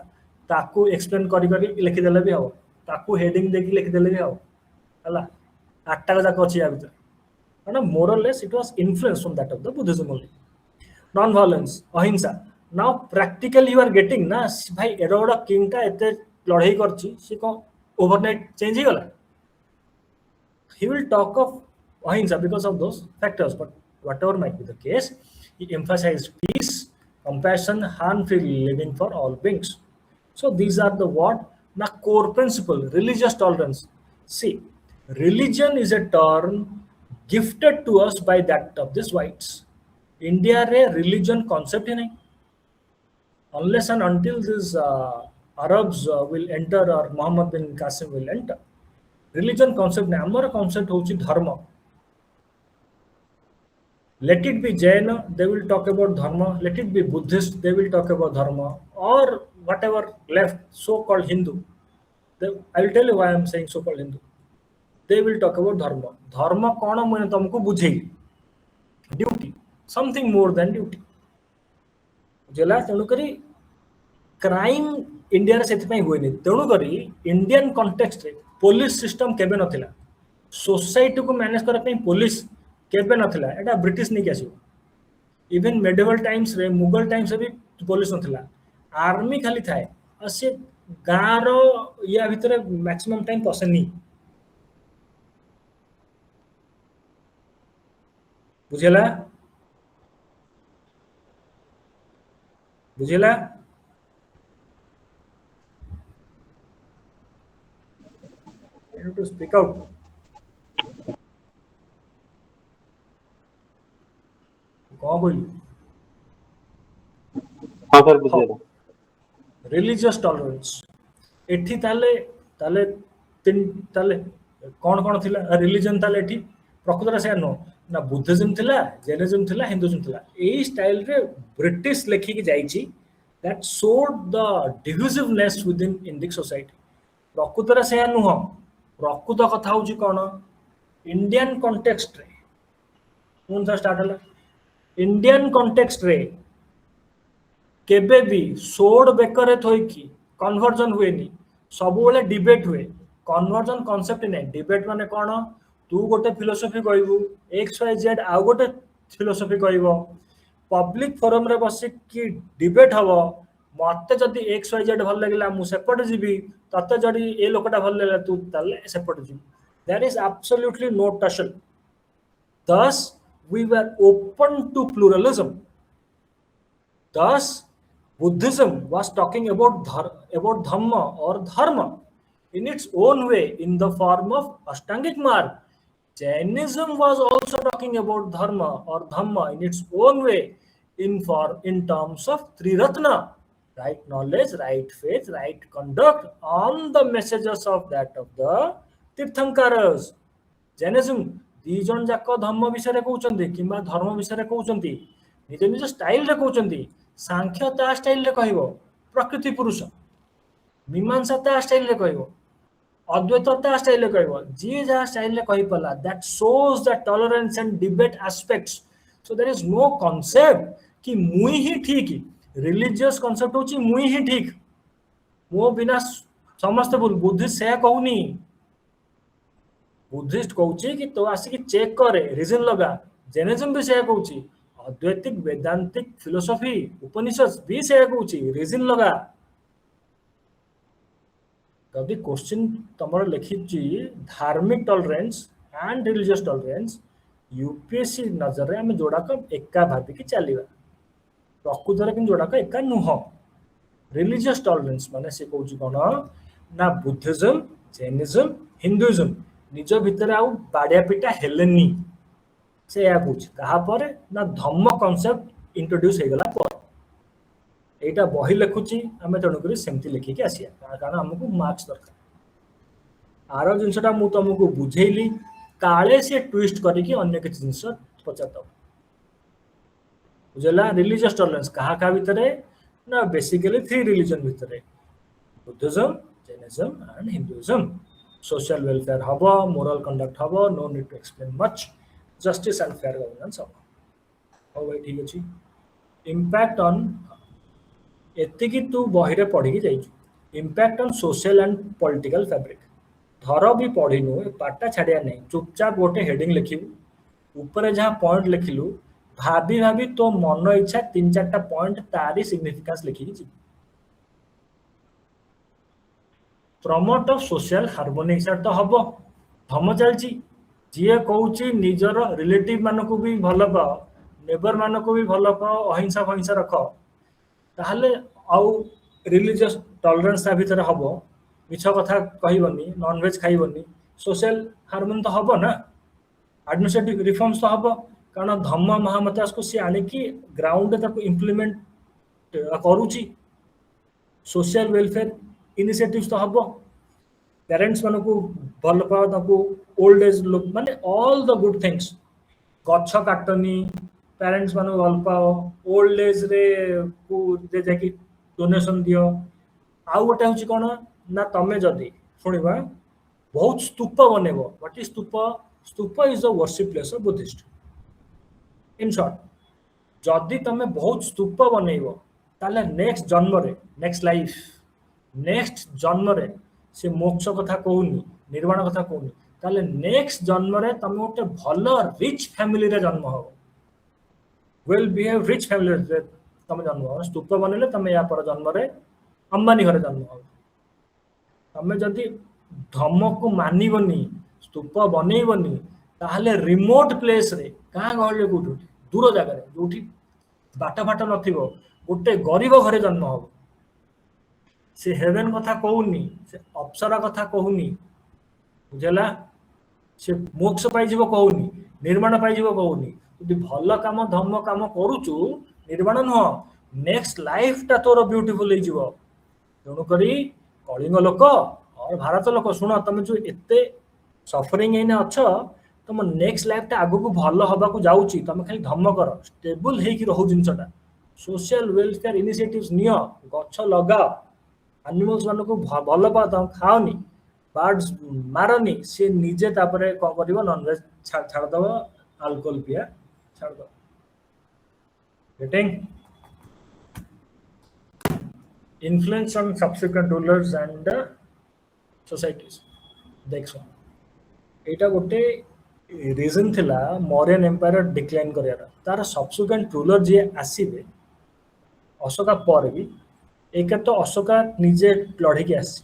ताकू एक्सप्लेन करी करी लिखि देले भी हो ताकू हेडिंग देखि लिखि देले भी हो हला आठटा जाक अछि या भीतर माने morals it was influence from that of the Buddhism only non violence ahimsa now practically you are getting ना भाई एडोडा किंग टा एते लड़ाई करछि से को ओवरनाइट चेंज ही गला he will talk of ahimsa because of those factors but whatever might be the case he emphasized peace compassion harm-free living for all beings so these are the what na core principle religious tolerance see religion is a term gifted to us by that of these whites india re religion concept hi nahi unless and until these arabs will enter or muhammad bin qasim will enter religion concept ne amar concept hochi dharma let it be jaina they will talk about dharma let it be buddhist they will talk about dharma or whatever left so called hindu I will tell you why I am saying so called hindu they will talk about dharma कोन मने तुमको बुझेई duty something more than duty जेला तेणु करी crime India रे सेति पई होइनी तेणु करी इंडियन कॉन्टेक्स्ट रे पुलिस सिस्टम केबे नथिला सोसाइटी को मैनेज करा पई पुलिस केबे नथिला एटा ब्रिटिश नै केसियो इवन मेडिवल टाइम्स रे मुगल टाइम्स रे भी पुलिस नथिला आर्मी खाली थाए आ से गारो या भीतर मैक्सिमम टाइम पसनी बुझेला बुझेला you have to speak out कौन बोली हाँ सर बुझेला रिलीजियस टॉलरेंस एठी ताले ताले तीन ताले कौन कौन थिला रिलीजन ताले एठी प्रकृतर से नो ना बुद्धिज्म थिला जैनिज्म थिला हिंदुइज्म थिला एई स्टाइल रे ब्रिटिश लेखि के जाईची that showed the divisiveness within Indian society प्रकृतर से नुह प्रकृत कथा होची कोन इंडियन कॉन्टेक्स्ट रे कोन सा स्टार्ट हला इंडियन कॉन्टेक्स्ट रे केबे भी सोड बेकरे थोई की कन्वर्जन हुए नी सब बेले डिबेट हुए कन्वर्जन कांसेप्ट नै डिबेट माने कोन तू गोटे फिलोसफी कहबू एक्स वाई जेड आ गोटे फिलोसफी कहबो पब्लिक फोरम रे बसी की डिबेट हबो मते जदी एक्स वाई जेड भल लागला मु सेपट जीबी तते जदी ए लोकटा भल लागला तू तले सेपट जीबी there is absolutely no tussle thus we were open to pluralism thus buddhism was talking about dhamma or dharma in its own way in the form of ashtangic marg jainism was also talking about dharma or dhamma in its own way in terms of Triratna, right knowledge, right faith, right conduct on the messages of that of the Tirthankaras. Jainism ଦି ଜଣ ଯାକ ଧର୍ମ ବିଷୟରେ କହୁଛନ୍ତି କିମ୍ବା ଧର୍ମ ବିଷୟରେ କହୁଛନ୍ତି, ନିଜ ନିଜ ଷ୍ଟାଇଲରେ କହୁଛନ୍ତି। ସାଂଖ୍ୟ ତା ଷ୍ଟାଇଲରେ କହିବ ପ୍ରକୃତି ପୁରୁଷ, ମୀମାଂସା ତା ଷ୍ଟାଇଲରେ କହିବ, ଅଦ୍ୱୈତ ତା ଷ୍ଟାଇଲରେ କହିବ, ଯିଏ ଯାହା ଷ୍ଟାଇଲରେ କହିପାରିଲା। That shows the tolerance and debate aspects. So there is no concept କି ମୁଇଁ ହିଁ ଠିକ। ରିଲିଜିୟସ୍ କନସେପ୍ଟ ହଉଛି ମୁଇଁ ହିଁ ଠିକ, ମୋ ବିନା ସମସ୍ତେ ଭୁଲ। ବୁଦ୍ଧିଷ୍ଟ ସେୟା କହୁନି। ବୁଦ୍ଧିଷ୍ଟ କହୁଛି କି ତୁ ଆସିକି ଚେକ୍ କରେ, ରିଜନ ଲଗା। ଜେନିଜମ ବି ସେୟା କହୁଛି, ଅଦ୍ୱୈତିକ ବେଦାନ୍ତିକ ଫିଲୋସଫି ଉପନିଷଦ ବି ସେୟା କହୁଛି, ରିଜନ ଲଗା। ଯଦି क्वेश्चन ତମର ଲେଖିଛି ଧାର୍ମିକ tolerance and religious tolerance, UPSC ନଜରରେ ଆମେ ଯୋଡ଼ାକ ଏକା ଭାବିକି ଚାଲିବା, ପ୍ରକୃତରେ କିନ୍ତୁ ଯୋଡ଼ାକ ଏକା ନୁହଁ। ରିଲିଜିୟସ୍ ଟଲରେନ୍ସ ମାନେ ସେ କହୁଛି କ'ଣ ନା ବୁଦ୍ଧିଜମ, ଜୈନିଜମ, ହିନ୍ଦୁଇଜମ ନିଜ ଭିତରେ ଆଉ ବାଡ଼ିଆ ପିଟା ହେଲେନି। ସେ ଏହା କହୁଛି ତାହାପରେ ନା ଧମ୍ମ କନସେପ୍ଟ ଇଣ୍ଟ୍ରୋଡ୍ୟୁସ ହେଇଗଲା ପରେ। এইটা বহি লেখুছি আমি, তেণুকরি সেমতি লেখিকি আসিয়া, কারণ আমাকে মার্কস দরকার। আর জিনিসটা মু তোমাকে বুঝেইলি, কালে সে টুইস্ট করিকি অন্য কিছু জিনিস পচারদব। বুঝলা? রিলিজিয়স টলারেন্স কাহা কাহা ভিতরে না বেসিক্যালি 3 রিলিজন ভিতরে, Buddhism, Jainism and Hinduism. Social welfare হব, মোরাল কন্ডক্ট হব, no need to explain much, justice and fair governance হব। হଉ ଭାଇ ଠିକ ଅଛି। ଇମ୍ପାକ୍ଟ ଅନ୍, ଏତିକି ତୁ ବହିରେ ପଢିକି ଯାଇଛୁ। Impact on social and political fabric ଧର ବି ପଢିନୁ, ପାଠଟା ଛାଡିବା ନାହିଁ। ଚୁପଚାପ ଗୋଟେ ହେଡିଂ ଲେଖିବୁ, ଉପରେ ଯାହା ପଏଣ୍ଟ ଲେଖିଲୁ ଭାବି ଭାବି ତୋ ମନ ଇଚ୍ଛା 3-4ଟା ପଏଣ୍ଟ ତାରି ସିଗ୍ନିଫିକାନ୍ସ ଲେଖିକି ଯିବୁ। ପ୍ରମୋଟ ଅଫ ସୋସିଆଲ ହାରମୋନି ହିସାବରେ ତ ହବ, ଧମ ଚାଲିଛି। ଯିଏ କହୁଛି ନିଜର ରିଲେଟିଭ ମାନଙ୍କୁ ବି ଭଲ ପାଅ, ନେବର ମାନଙ୍କୁ ବି ଭଲ ପାଅ, ଅହିଂସା ଫହିଂସା ରଖ, ତାହେଲେ ଆଉ ରିଲିଜିୟସ୍ ଟଲରେନ୍ସ ତା ଭିତରେ ହବ। ମିଛ କଥା କହିବନି, ନନଭେଜ ଖାଇବନି, ସୋସିଆଲ ହାରମୋନି ତ ହବ ନା, ଆଡମିନିଷ୍ଟ୍ରେଟିଭ ରିଫର୍ମସ ତ ହବ। କାରଣ ଧମ୍ମ ମହାମତାସକୁ ସିଏ ଆଣିକି ଗ୍ରାଉଣ୍ଡରେ ତାକୁ ଇମ୍ପ୍ଲିମେଣ୍ଟ କରୁଛି। ସୋସିଆଲ ୱେଲଫେୟାର ଇନିସିଏଟିଭସ ତ ହବ। ପ୍ୟାରେଣ୍ଟସ ମାନଙ୍କୁ ଭଲ ପାଅ, ତାଙ୍କୁ ଓଲ୍ଡ ଏଜ ଲୋକ ମାନେ ଅଲ ଦ ଗୁଡ ଥିଙ୍ଗସ। ଗଛ କାଟନି, ପ୍ୟାରେଣ୍ଟସ ମାନଙ୍କୁ ଭଲ ପାଅ, ଓଲ୍ଡ ଏଜରେ ଯାଇକି ଡୋନେସନ ଦିଅ। ଆଉ ଗୋଟେ ହଉଛି କ'ଣ ନା ତମେ ଯଦି ଶୁଣିବା ବହୁତ ସ୍ତୂପ ବନେଇବ। What is stupa? Stupa is the worship place of Buddhist. In short, ଯଦି ତମେ ବହୁତ ସ୍ତୂପ ବନେଇବ ତାହେଲେ ନେକ୍ସଟ ଜନ୍ମରେ, ନେକ୍ସଟ ଲାଇଫ, ନେକ୍ସଟ ଜନ୍ମରେ ସେ ମୋକ୍ଷ କଥା କହୁନି, ନିର୍ବାଣ କଥା କହୁନି, ତାହେଲେ ନେକ୍ସଟ ଜନ୍ମରେ ତମେ ଗୋଟେ ଭଲ ରିଚ ଫ୍ୟାମିଲିରେ ଜନ୍ମ ହବ, ୱେଲ ବିହେଭ ରିଚ ଫ୍ୟାମିଲିରେ ତମେ ଜନ୍ମ ହବ। ସ୍ତୂପ ବନେଇଲେ ତମେ ୟା ପର ଜନ୍ମରେ ଅମ୍ବାନୀ ଘରେ ଜନ୍ମ ହବ। ତମେ ଯଦି ଧର୍ମକୁ ମାନିବନି, ସ୍ତୂପ ବନେଇବନି, ତାହେଲେ ରିମୋଟ ପ୍ଲେସରେ, ଗାଁ ଗହଳିରେ କୋଉଠି, ଦୂର ଜାଗାରେ ଯୋଉଠି ବାଟ ଫାଟ ନଥିବ, ଗୋଟେ ଗରିବ ଘରେ ଜନ୍ମ ହବ। ସେ ହେଭେନ କଥା କହୁନି, ସେ ଅପ୍ସରା କଥା କହୁନି, ବୁଝିଲା? ସେ ମୋକ୍ଷ ପାଇଯିବ କହୁନି, ନିର୍ମାଣ ପାଇଯିବ କହୁନି। ଯଦି ଭଲ କାମ ଧର୍ମ କାମ କରୁଛୁ, ନିର୍ମାଣ ନୁହଁ, ନେକ୍ସଟ ଲାଇଫଟା ତୋର ବିୟୁଟିଫୁଲ ହେଇଯିବ। ତେଣୁକରି କଳିଙ୍ଗ ଲୋକ और भारत लोक शुण, तुम जो एते सफरिंग एने अछ, तुम नेक्स्ट लाइफटा आगु भल हबाकू जाउची। तुम खाली धम्म कर, स्टेबल हेकी रहू जिनसटा। सोशल वेलफेयर इनिशिएटिव्स नियो, गछ लगाओ, एनिमल्स मानको भल पाओ, तुम खाओनी, बर्ड्स मारनी, से निजे तापरे कोन करिवो, नॉनवेज छाड़ दबो, अल्कोहल पिया छाड़ दबो। Getting influence on subsequent rulers and societies. देखो एटा गोटे रीजन थिला मौर्यन एम्पायर डिक्लाइन करियार। तार सबसिक्वेंट रूलर जे आसीबे अशोका पर भी, एक तो अशोका निजे लड़ी के आसी,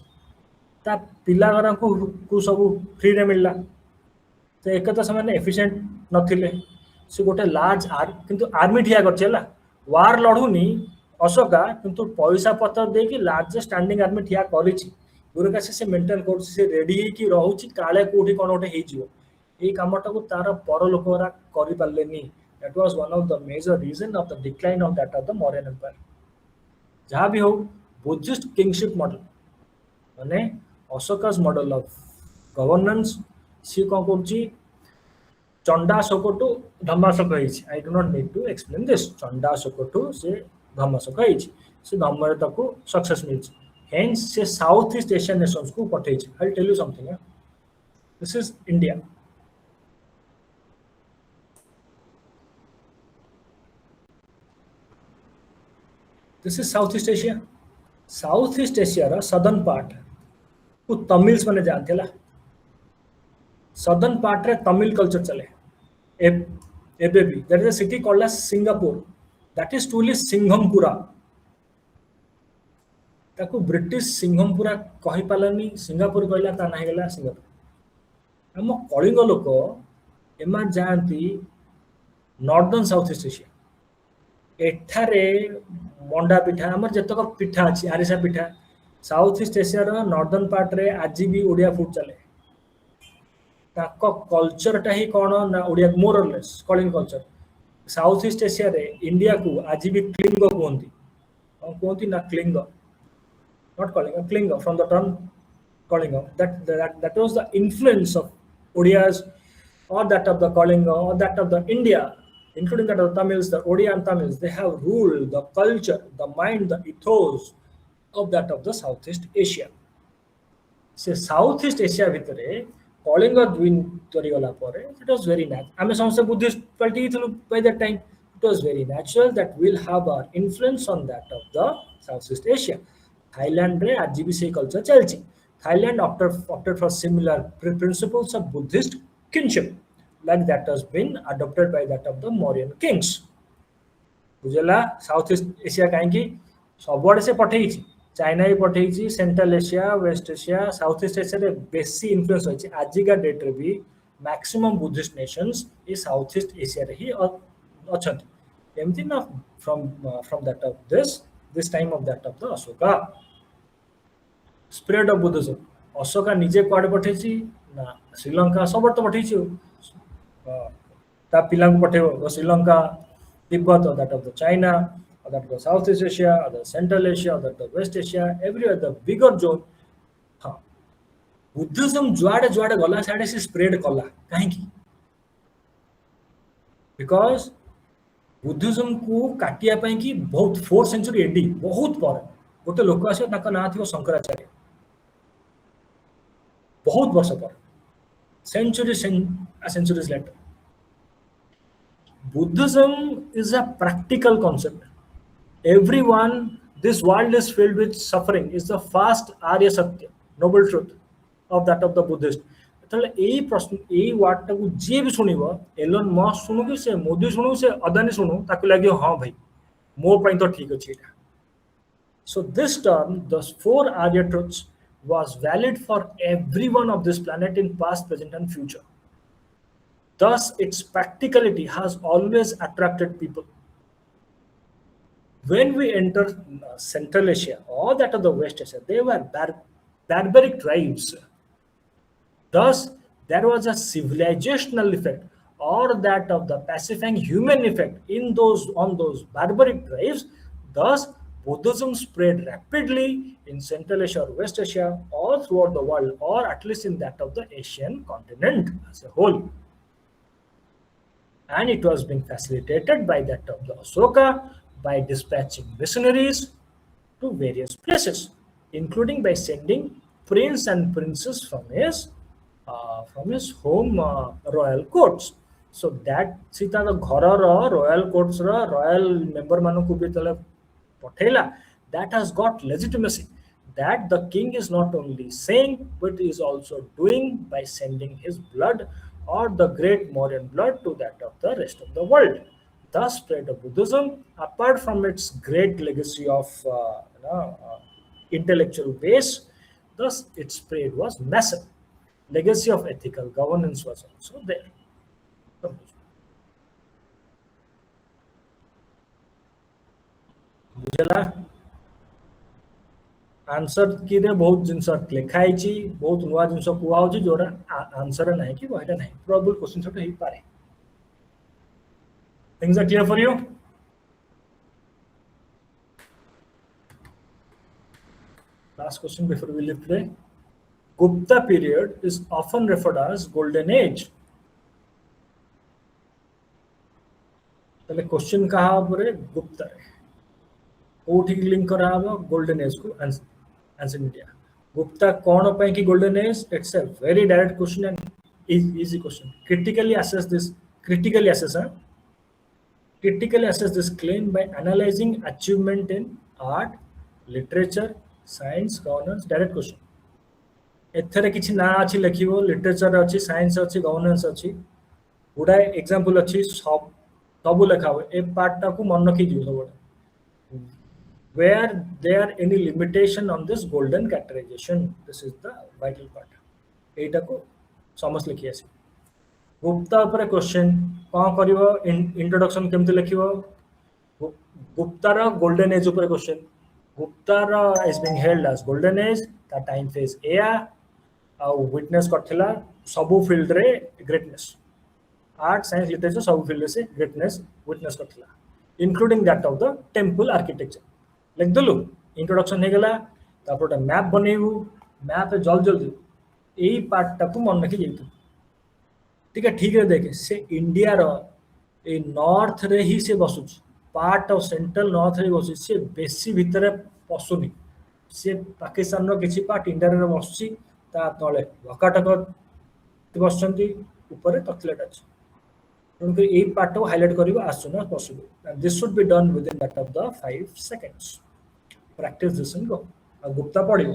ता पिला घर को सब फ्री रे मिलला, तो एक तो से एफिशिएंट नथिले। से गोटे लार्ज किंतु आर्मी ठिया करछला, वार लड़ुनी अशोका, किंतु पैसा पत्र देकी लार्जेस्ट स्टैंडिंग आर्मी ठिया करिछि। ब्यूरोक्रेसी से मेंटेन कर, से रेडी की रहउछि, काले कोठी कोन ओटे हेइ जिवो। एई कामटा को तार पर लोकरा करि पालेनी, that was one of the major reason of the decline of that of the Mauryan Empire. जहाँ भी हो बुद्धिस्ट किंगशिप मॉडल माने अशोका's मॉडल ऑफ गवर्नेंस सी कौन करची चंडाशोकटू Dhammashoka होइछि. I do not need to explain this. चंडाशोकटू से धम्माशोक होइछि. से धम्मरे ताको सक्सेस मिलछि. Hence से साउथ ईस्ट एशियन नेशंस को पठेइछि. I'll tell you something. This is India. This is Southeast Asia. Southeast Asia रा southern part को Tamils माने जानते ला. Southern part रे तमिल कल्चर चले. There is a city called as Singapore. That is truly Singhampura. ताको British सिंघमपुरा कहि पालानी Singapore कहला ता नाही गेला सिंगापुर. हम कलिंग लोक एमा जानती नॉर्दर्न साउथ ईस्ट एशिया. एठारे मंडा पिठा हमर जतक पिठा अछि आरिसा पिठा साउथ ईस्ट एशिया रो नॉर्दर्न पार्ट रे आज भी ओडिया फूड चले. ताको कल्चर टा ही कोन ना Odia more or less Kalinga culture. South east Asia रे इंडिया को आज भी क्लिंग कोंती. हम कोंती ना Kling, not Kalinga, Klinga from the term Kalinga. That was the influence of Odias or that of the Kalinga or that of the India, including that of the Tamils, the Odia and Tamils. They have ruled the culture, the mind, the ethos of that of the Southeast Asia. So Southeast Asia भितरे Kalinga dwin करिगला परे it was very natural. आमे समस्त Buddhist party थलु by that time. It was very natural that we'll have our influence on that of the Southeast Asia. Thailand रे आज भी से culture चलछि. Thailand opted for similar principles of Buddhist kinship like that has been adopted by that of the Mauryan kings. बुझला south east Asia काहे की सबआडे से पठेइछि. चाइना भी पठेइछि, central Asia, west Asia, south east Asia रे बेसी इन्फ्लुएंस होइछि. आजिका डेट रे भी मैक्सिमम बुद्धिस्ट नेशंस ए साउथ ईस्ट एशिया रे ही अछंती. एमति ना from that of this time of that of the Ashoka. Spread of Buddhism. Ashoka निजे कुआडे पठेछि ना श्रीलंका सबट तो पठेछि. ता पिला को पठेबो Sri Lanka, Tibet or that of the China or that of the Southeast Asia or the Central Asia or that of the West Asia, everywhere the bigger zone. हां Buddhism जुआडे जुआडे गला साडे से स्प्रेड कला काहे की बिकॉज़ बुद्धिज्म को काटिया पाई कि बहुत 4th सेंचुरी एडी बहुत पर गोटे लोक आसे ताका ना थियो शंकराचार्य. बहुत वर्ष पर centuries later. Buddhism is a practical concept. Everyone, this world is filled with suffering is the first Arya Satya, noble truth of that of the Buddhist. तले एई प्रश्न एई वार्ड टा को जे भी सुनिबो एलन मस्क सुनु कि से मोदी सुनु से अदानी सुनु ताको लागियो हां भाई मोर पई तो ठीक अछि. So this term, the 4 Arya truths, was valid for everyone of this planet in past, present and future. Thus, its practicality has always attracted people. When we enter Central Asia or that of the West Asia, they were barbaric tribes. Thus, there was a civilizational effect or that of the pacifying human effect on those barbaric tribes. Thus, Buddhism spread rapidly in Central Asia or West Asia or throughout the world, or at least in that of the Asian continent as a whole. And it was being facilitated by that of the Ashoka by dispatching missionaries to various places, including by sending prince and princess from his home royal courts. So that Sita the Ghara royal courts royal member manu ko bhi tale pathela, that has got legitimacy. That the king is not only saying but is also doing by sending his blood or the great Mauryan blood to that of the rest of the world. Thus, spread of Buddhism, apart from its great legacy of intellectual base, thus its spread was massive. Legacy of ethical governance was also there. बुझला answer कि रे बहुत जिंस लिखाई छी बहुत नुवा जिंस कुआ होची जोरा आंसर नाही कि बहटा नाही प्रोबेबल क्वेश्चन छोटे ही पारे Things are clear for you? Last question before we leave today. Gupta period is often referred as Golden Age. ताले क्वेश्चन कहा परे गुप्ता रे कोठी लिंक करा हबो गोल्डन एज को एंशिएंट इंडिया गुप्ता कौन पे की golden age it's a very direct question and easy question. Critically assess this claim by analyzing achievement in art, literature, science, governance. Direct question. एथरे किछि ना अछि लिखिबो लिटरेचर अछि साइंस अछि गवर्नेंस अछि गुडाय एग्जांपल अछि सब लिखाबो ए पार्ट टा को मन रखि दियो सब where there any limitation on this golden categorization. This is the vital part. एटा को समझ लिखि आसी गुप्ता ऊपर क्वेश्चन कौन करिवो इंट्रोडक्शन केमते लिखिबो गुप्ता रा गोल्डन एज ऊपर क्वेश्चन गुप्ता रा is being held as golden age ता टाइम फेज एया आ विटनेस करथिला सब फील्ड रे ग्रेटनेस आर्ट साइंस लिटरेचर सब फील्ड से ग्रेटनेस विटनेस करथिला including that of the temple architecture लिख दलु इंट्रोडक्शन हे गेला तापर मैप बनेबू मैप जल्दी जल्दी यही पार्ट टाक मन रखी जाइए ठीक है देखे से इंडिया रो ए नॉर्थ रे ही से बसुच पार्ट ऑफ सेंट्रल नॉर्थ रे बसुच से बेसी भीतर पसुनी से पाकिस्तान रो किछि पार्ट इंडिया रे बसुची ता तले वकाटक बसचंती ऊपर तकलेट अछि उनको ए पार्ट को highlight करिवो as soon as possible and this should be done within that of the 5 seconds practice this and go आ गुप्ता पढ़ियो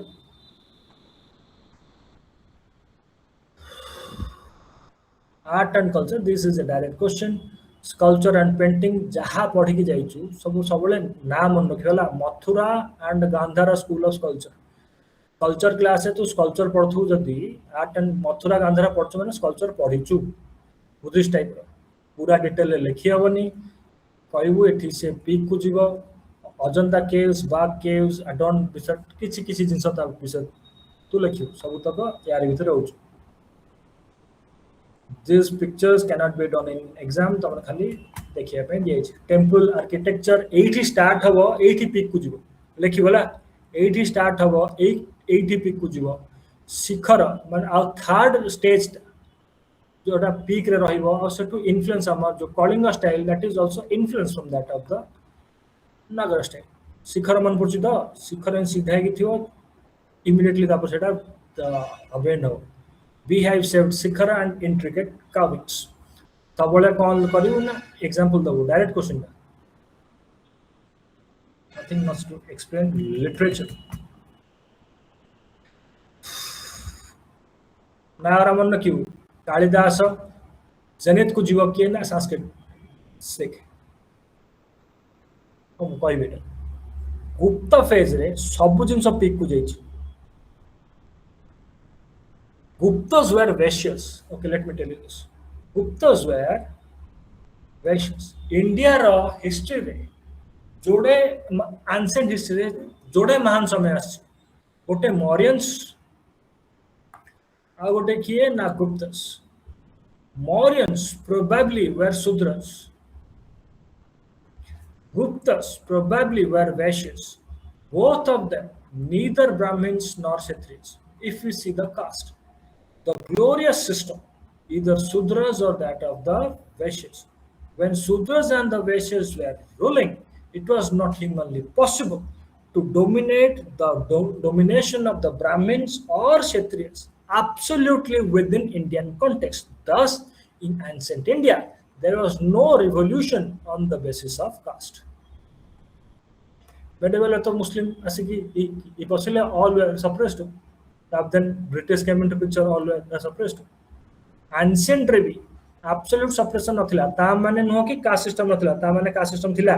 art and culture this is a direct question sculpture and painting जहाँ पढ़ी की जाइछु सब ना मन रखिगला Mathura and Gandhara school of sculpture culture class है तो स्कल्पचर पढ़थु जदी आर्ट एंड मथुरा गांधार पढ़छु माने स्कल्पचर पढ़िछु बुद्धिस्ट टाइप रो पूरा डिटेल लिखि हबनी कहबू एठी से पीक को जीव अजंता केव्स बाग केव्स अडोन विषय किछि जिंस ता विषय तू लिखियो सब तक यार भीतर होछु These pictures cannot be done in exam तो खाली देखिए पे दिए टेंपल आर्किटेक्चर एठी स्टार्ट हबो एठी पिक को जीवो लिखि बोला एठी स्टार्ट हबो एठी पिक को जीवो शिखर माने आ थर्ड स्टेज जोटा पीक रे रहिबो और से टू इन्फ्लुएंस हमर जो Kalinga style that is also influence from that of the Nagara style shikhara मन पुछि द शिखर सीधा कि थियो इमीडिएटली तापर सेटा अवेंड हो we have saved Shikhar and intricate carvings तबले कौन करियो ना एग्जांपल दबो direct question nothing much to explain literature नारामन क्यों कालिदास जनित को जीव किए ना संस्कृत सिख हम कहि बेटा गुप्त फेज रे सब जिन सब पीक को जाई Guptas were Vaishyas. Okay, let me tell you this. Guptas were Vaishyas. India रा history रे जोड़े ancient history रे जोड़े महान समय आछि गोटे Mauryans आ गोटे किए ना Guptas. Mauryans probably were Sudras. Guptas probably were Vaishyas. Both of them neither Brahmins nor Kshatriyas. If we see the caste. The glorious system, either Sudras or that of the Vaishyas. When Sudras and the Vaishyas were ruling, it was not humanly possible to dominate the domination of the Brahmins or Kshatriyas absolutely within Indian context. Thus, in ancient India, there was no revolution on the basis of caste. Medieval to Muslim, asiki, possibly all were suppressed. Then British came into picture, all were suppressed. Ancient रे भी absolute suppression नथिला ता माने no कि caste system नथिला ता माने caste system थिला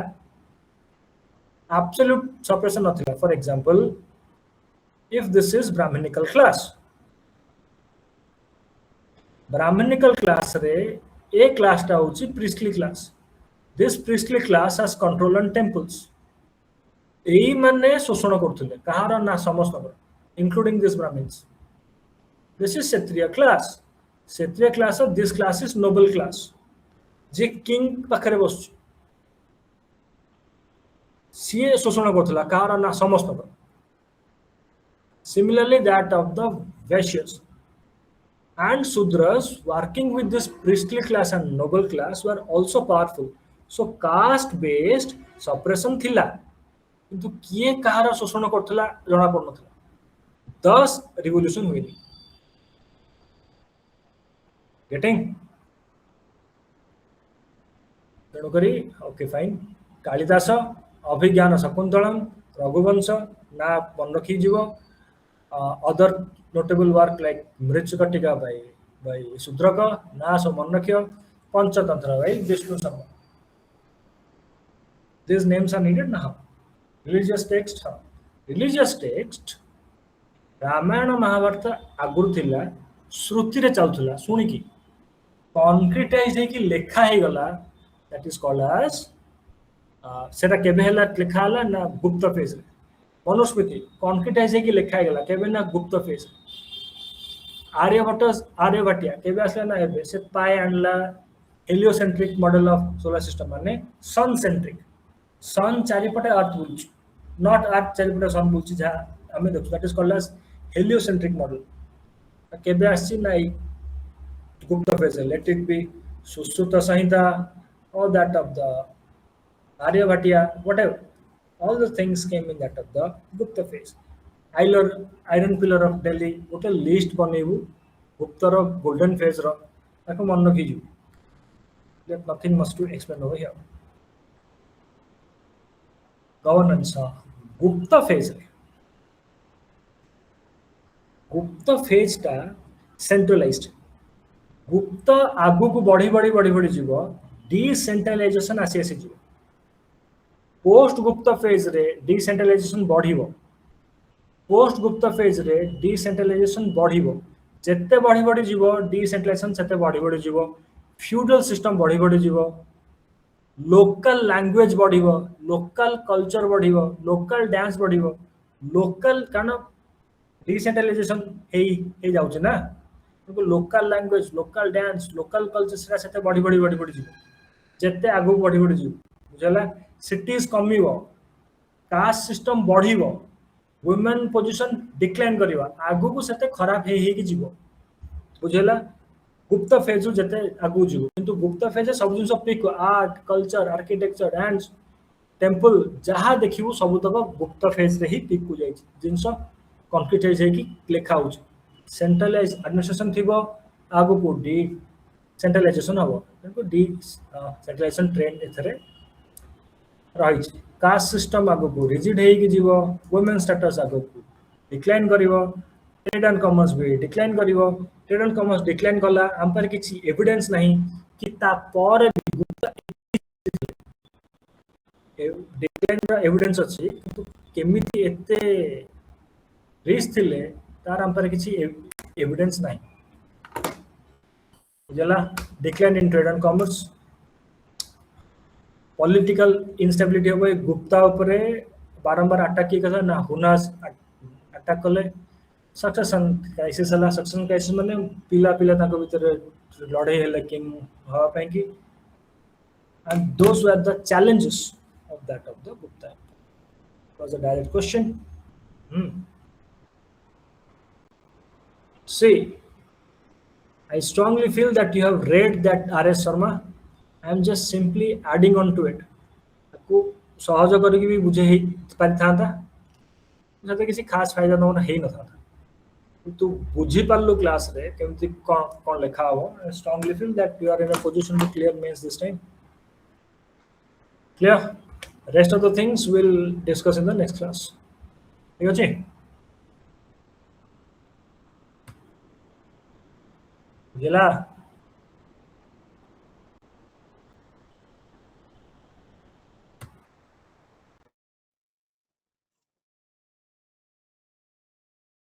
absolute suppression नथिला for example if this is brahminical class रे ए class टा होची priestly class this priestly class has control on temples एई माने शोषण करथुले कहार ना समस्त including these Brahmins. This is Kshatriya class. Kshatriya class of this class is noble class. J king पाखरे बस सी शोषण करथला कार ना समस्त similarly that of the Vaishyas and Sudras working with this priestly class and noble class were also powerful. So caste based suppression थिला किंतु किए कहार शोषण करथला जणा पड़ नथला thus revolution हुइनी getting तेणु करी ओके फाइन कालिदास अभिज्ञान शकुंतलम रघुवंश ना मन रखी जीव other notable work like Mritsukatika by Sudraka, na so मन रखियो Panchatantra by Vishnu Sharma. These names are needed now. Religious text हाँ religious text रामायण महाभारत आगुर थिला श्रुति रे चलथुला सुनी की कॉन्क्रीटाइज है कि लेखा है गला that is called as सेटा केबे हला लेखा हला ना गुप्त फेज रे मनुस्मृति कॉन्क्रीटाइज है कि लेखा है गला केबे ना गुप्त फेज आर्यभट्टिया केबे आसला ना हेबे से पाए आणला heliocentric model of solar system माने सन centric sun चारिपटे earth बुलछ not earth चारिपटे सन बुलछ जा हमें देखु that is called as heliocentric model केबे आसी ना Gupta phase let it be Sushruta Samhita or that of the Aryabhatiya, whatever. All the things came in that of the Gupta phase. Iron Pillar of Delhi, what a list banebu, Gupta of golden phase ro, ताको मन रखी जु. That nothing must to explain over here. Governance, Gupta phase. Gupta phase ta centralized. Gupta आगु को बढ़ी जीव decentralisation आसी आसी जीव पोस्ट गुप्त फेज रे डिसेंट्रलाइजेशन बढ़िबो पोस्ट गुप्त फेज रे डिसेंट्रलाइजेशन बढ़िबो जेते बढ़ी जीव डिसेंट्रलाइजेशन सेते बढ़ी जीव फ्यूडल सिस्टम बढ़ी जीव लोकल लैंग्वेज बढ़िबो लोकल कल्चर बढ़िबो लोकल डांस बढ़िबो लोकल कान डिसेंट्रलाइजेशन हे जाउछ ना local language local dance local culture सेटा सेते बढ़ी जीव जेते आगु बढ़ी जीव बुझला सिटीज कमिवो कास्ट सिस्टम बढ़िवो वुमेन पोजीशन डिक्लाइन करिवो आगु को सेते खराब हे कि जीव बुझला गुप्त फेज जेते आगु जीव किंतु गुप्त फेज सब जिंस peak art culture architecture dance temple जहा देखिवो सब तक गुप्त फेज रे ही पिक को जाई जिंस कॉन्क्रीटाइज है कि लेखा होछ सेंट्रलाइज एडमिनिस्ट्रेशन थिबो आगु को डी सेंट्रलाइजेशन हबो को डी सेंट्रलाइजेशन ट्रेंड एथरे रही कास्ट सिस्टम आगु को रिजिड है कि जीवो वुमेन स्टेटस आगु को डिक्लाइन करिवो ट्रेड एंड कॉमर्स भी डिक्लाइन करिवो ट्रेड एंड कॉमर्स डिक्लाइन कला हम पर किछि एविडेंस नहीं कि ता पर डिक्लाइन एविडेंस अछि किंतु केमिति एते रिस्क थिले तार हम पर किछि एविडेंस नहीं बुझला decline in trade and commerce political instability हो गुप्ता ऊपर बारंबार अटैक किया था ना हुनास अटैक कले सक्सेशन क्राइसिस हला सक्सेशन क्राइसिस माने पिला ताको भीतर लड़ाई है किंग हवा पे कि and those were the challenges of that of the Gupta was a direct question See, I strongly feel that you have read that R.S. Sharma. I am just simply adding on to it. आपको सहज करके भी बुझे ही पारिथांता जते किसी खास फायदा न हे न था तू बुझी पारलो क्लास रे केमति कोन लिखा हो I strongly feel that you are in a position to clear mains this time. Clear? Rest of the things we'll discuss in the next class. ठीक ଅଛି बुझला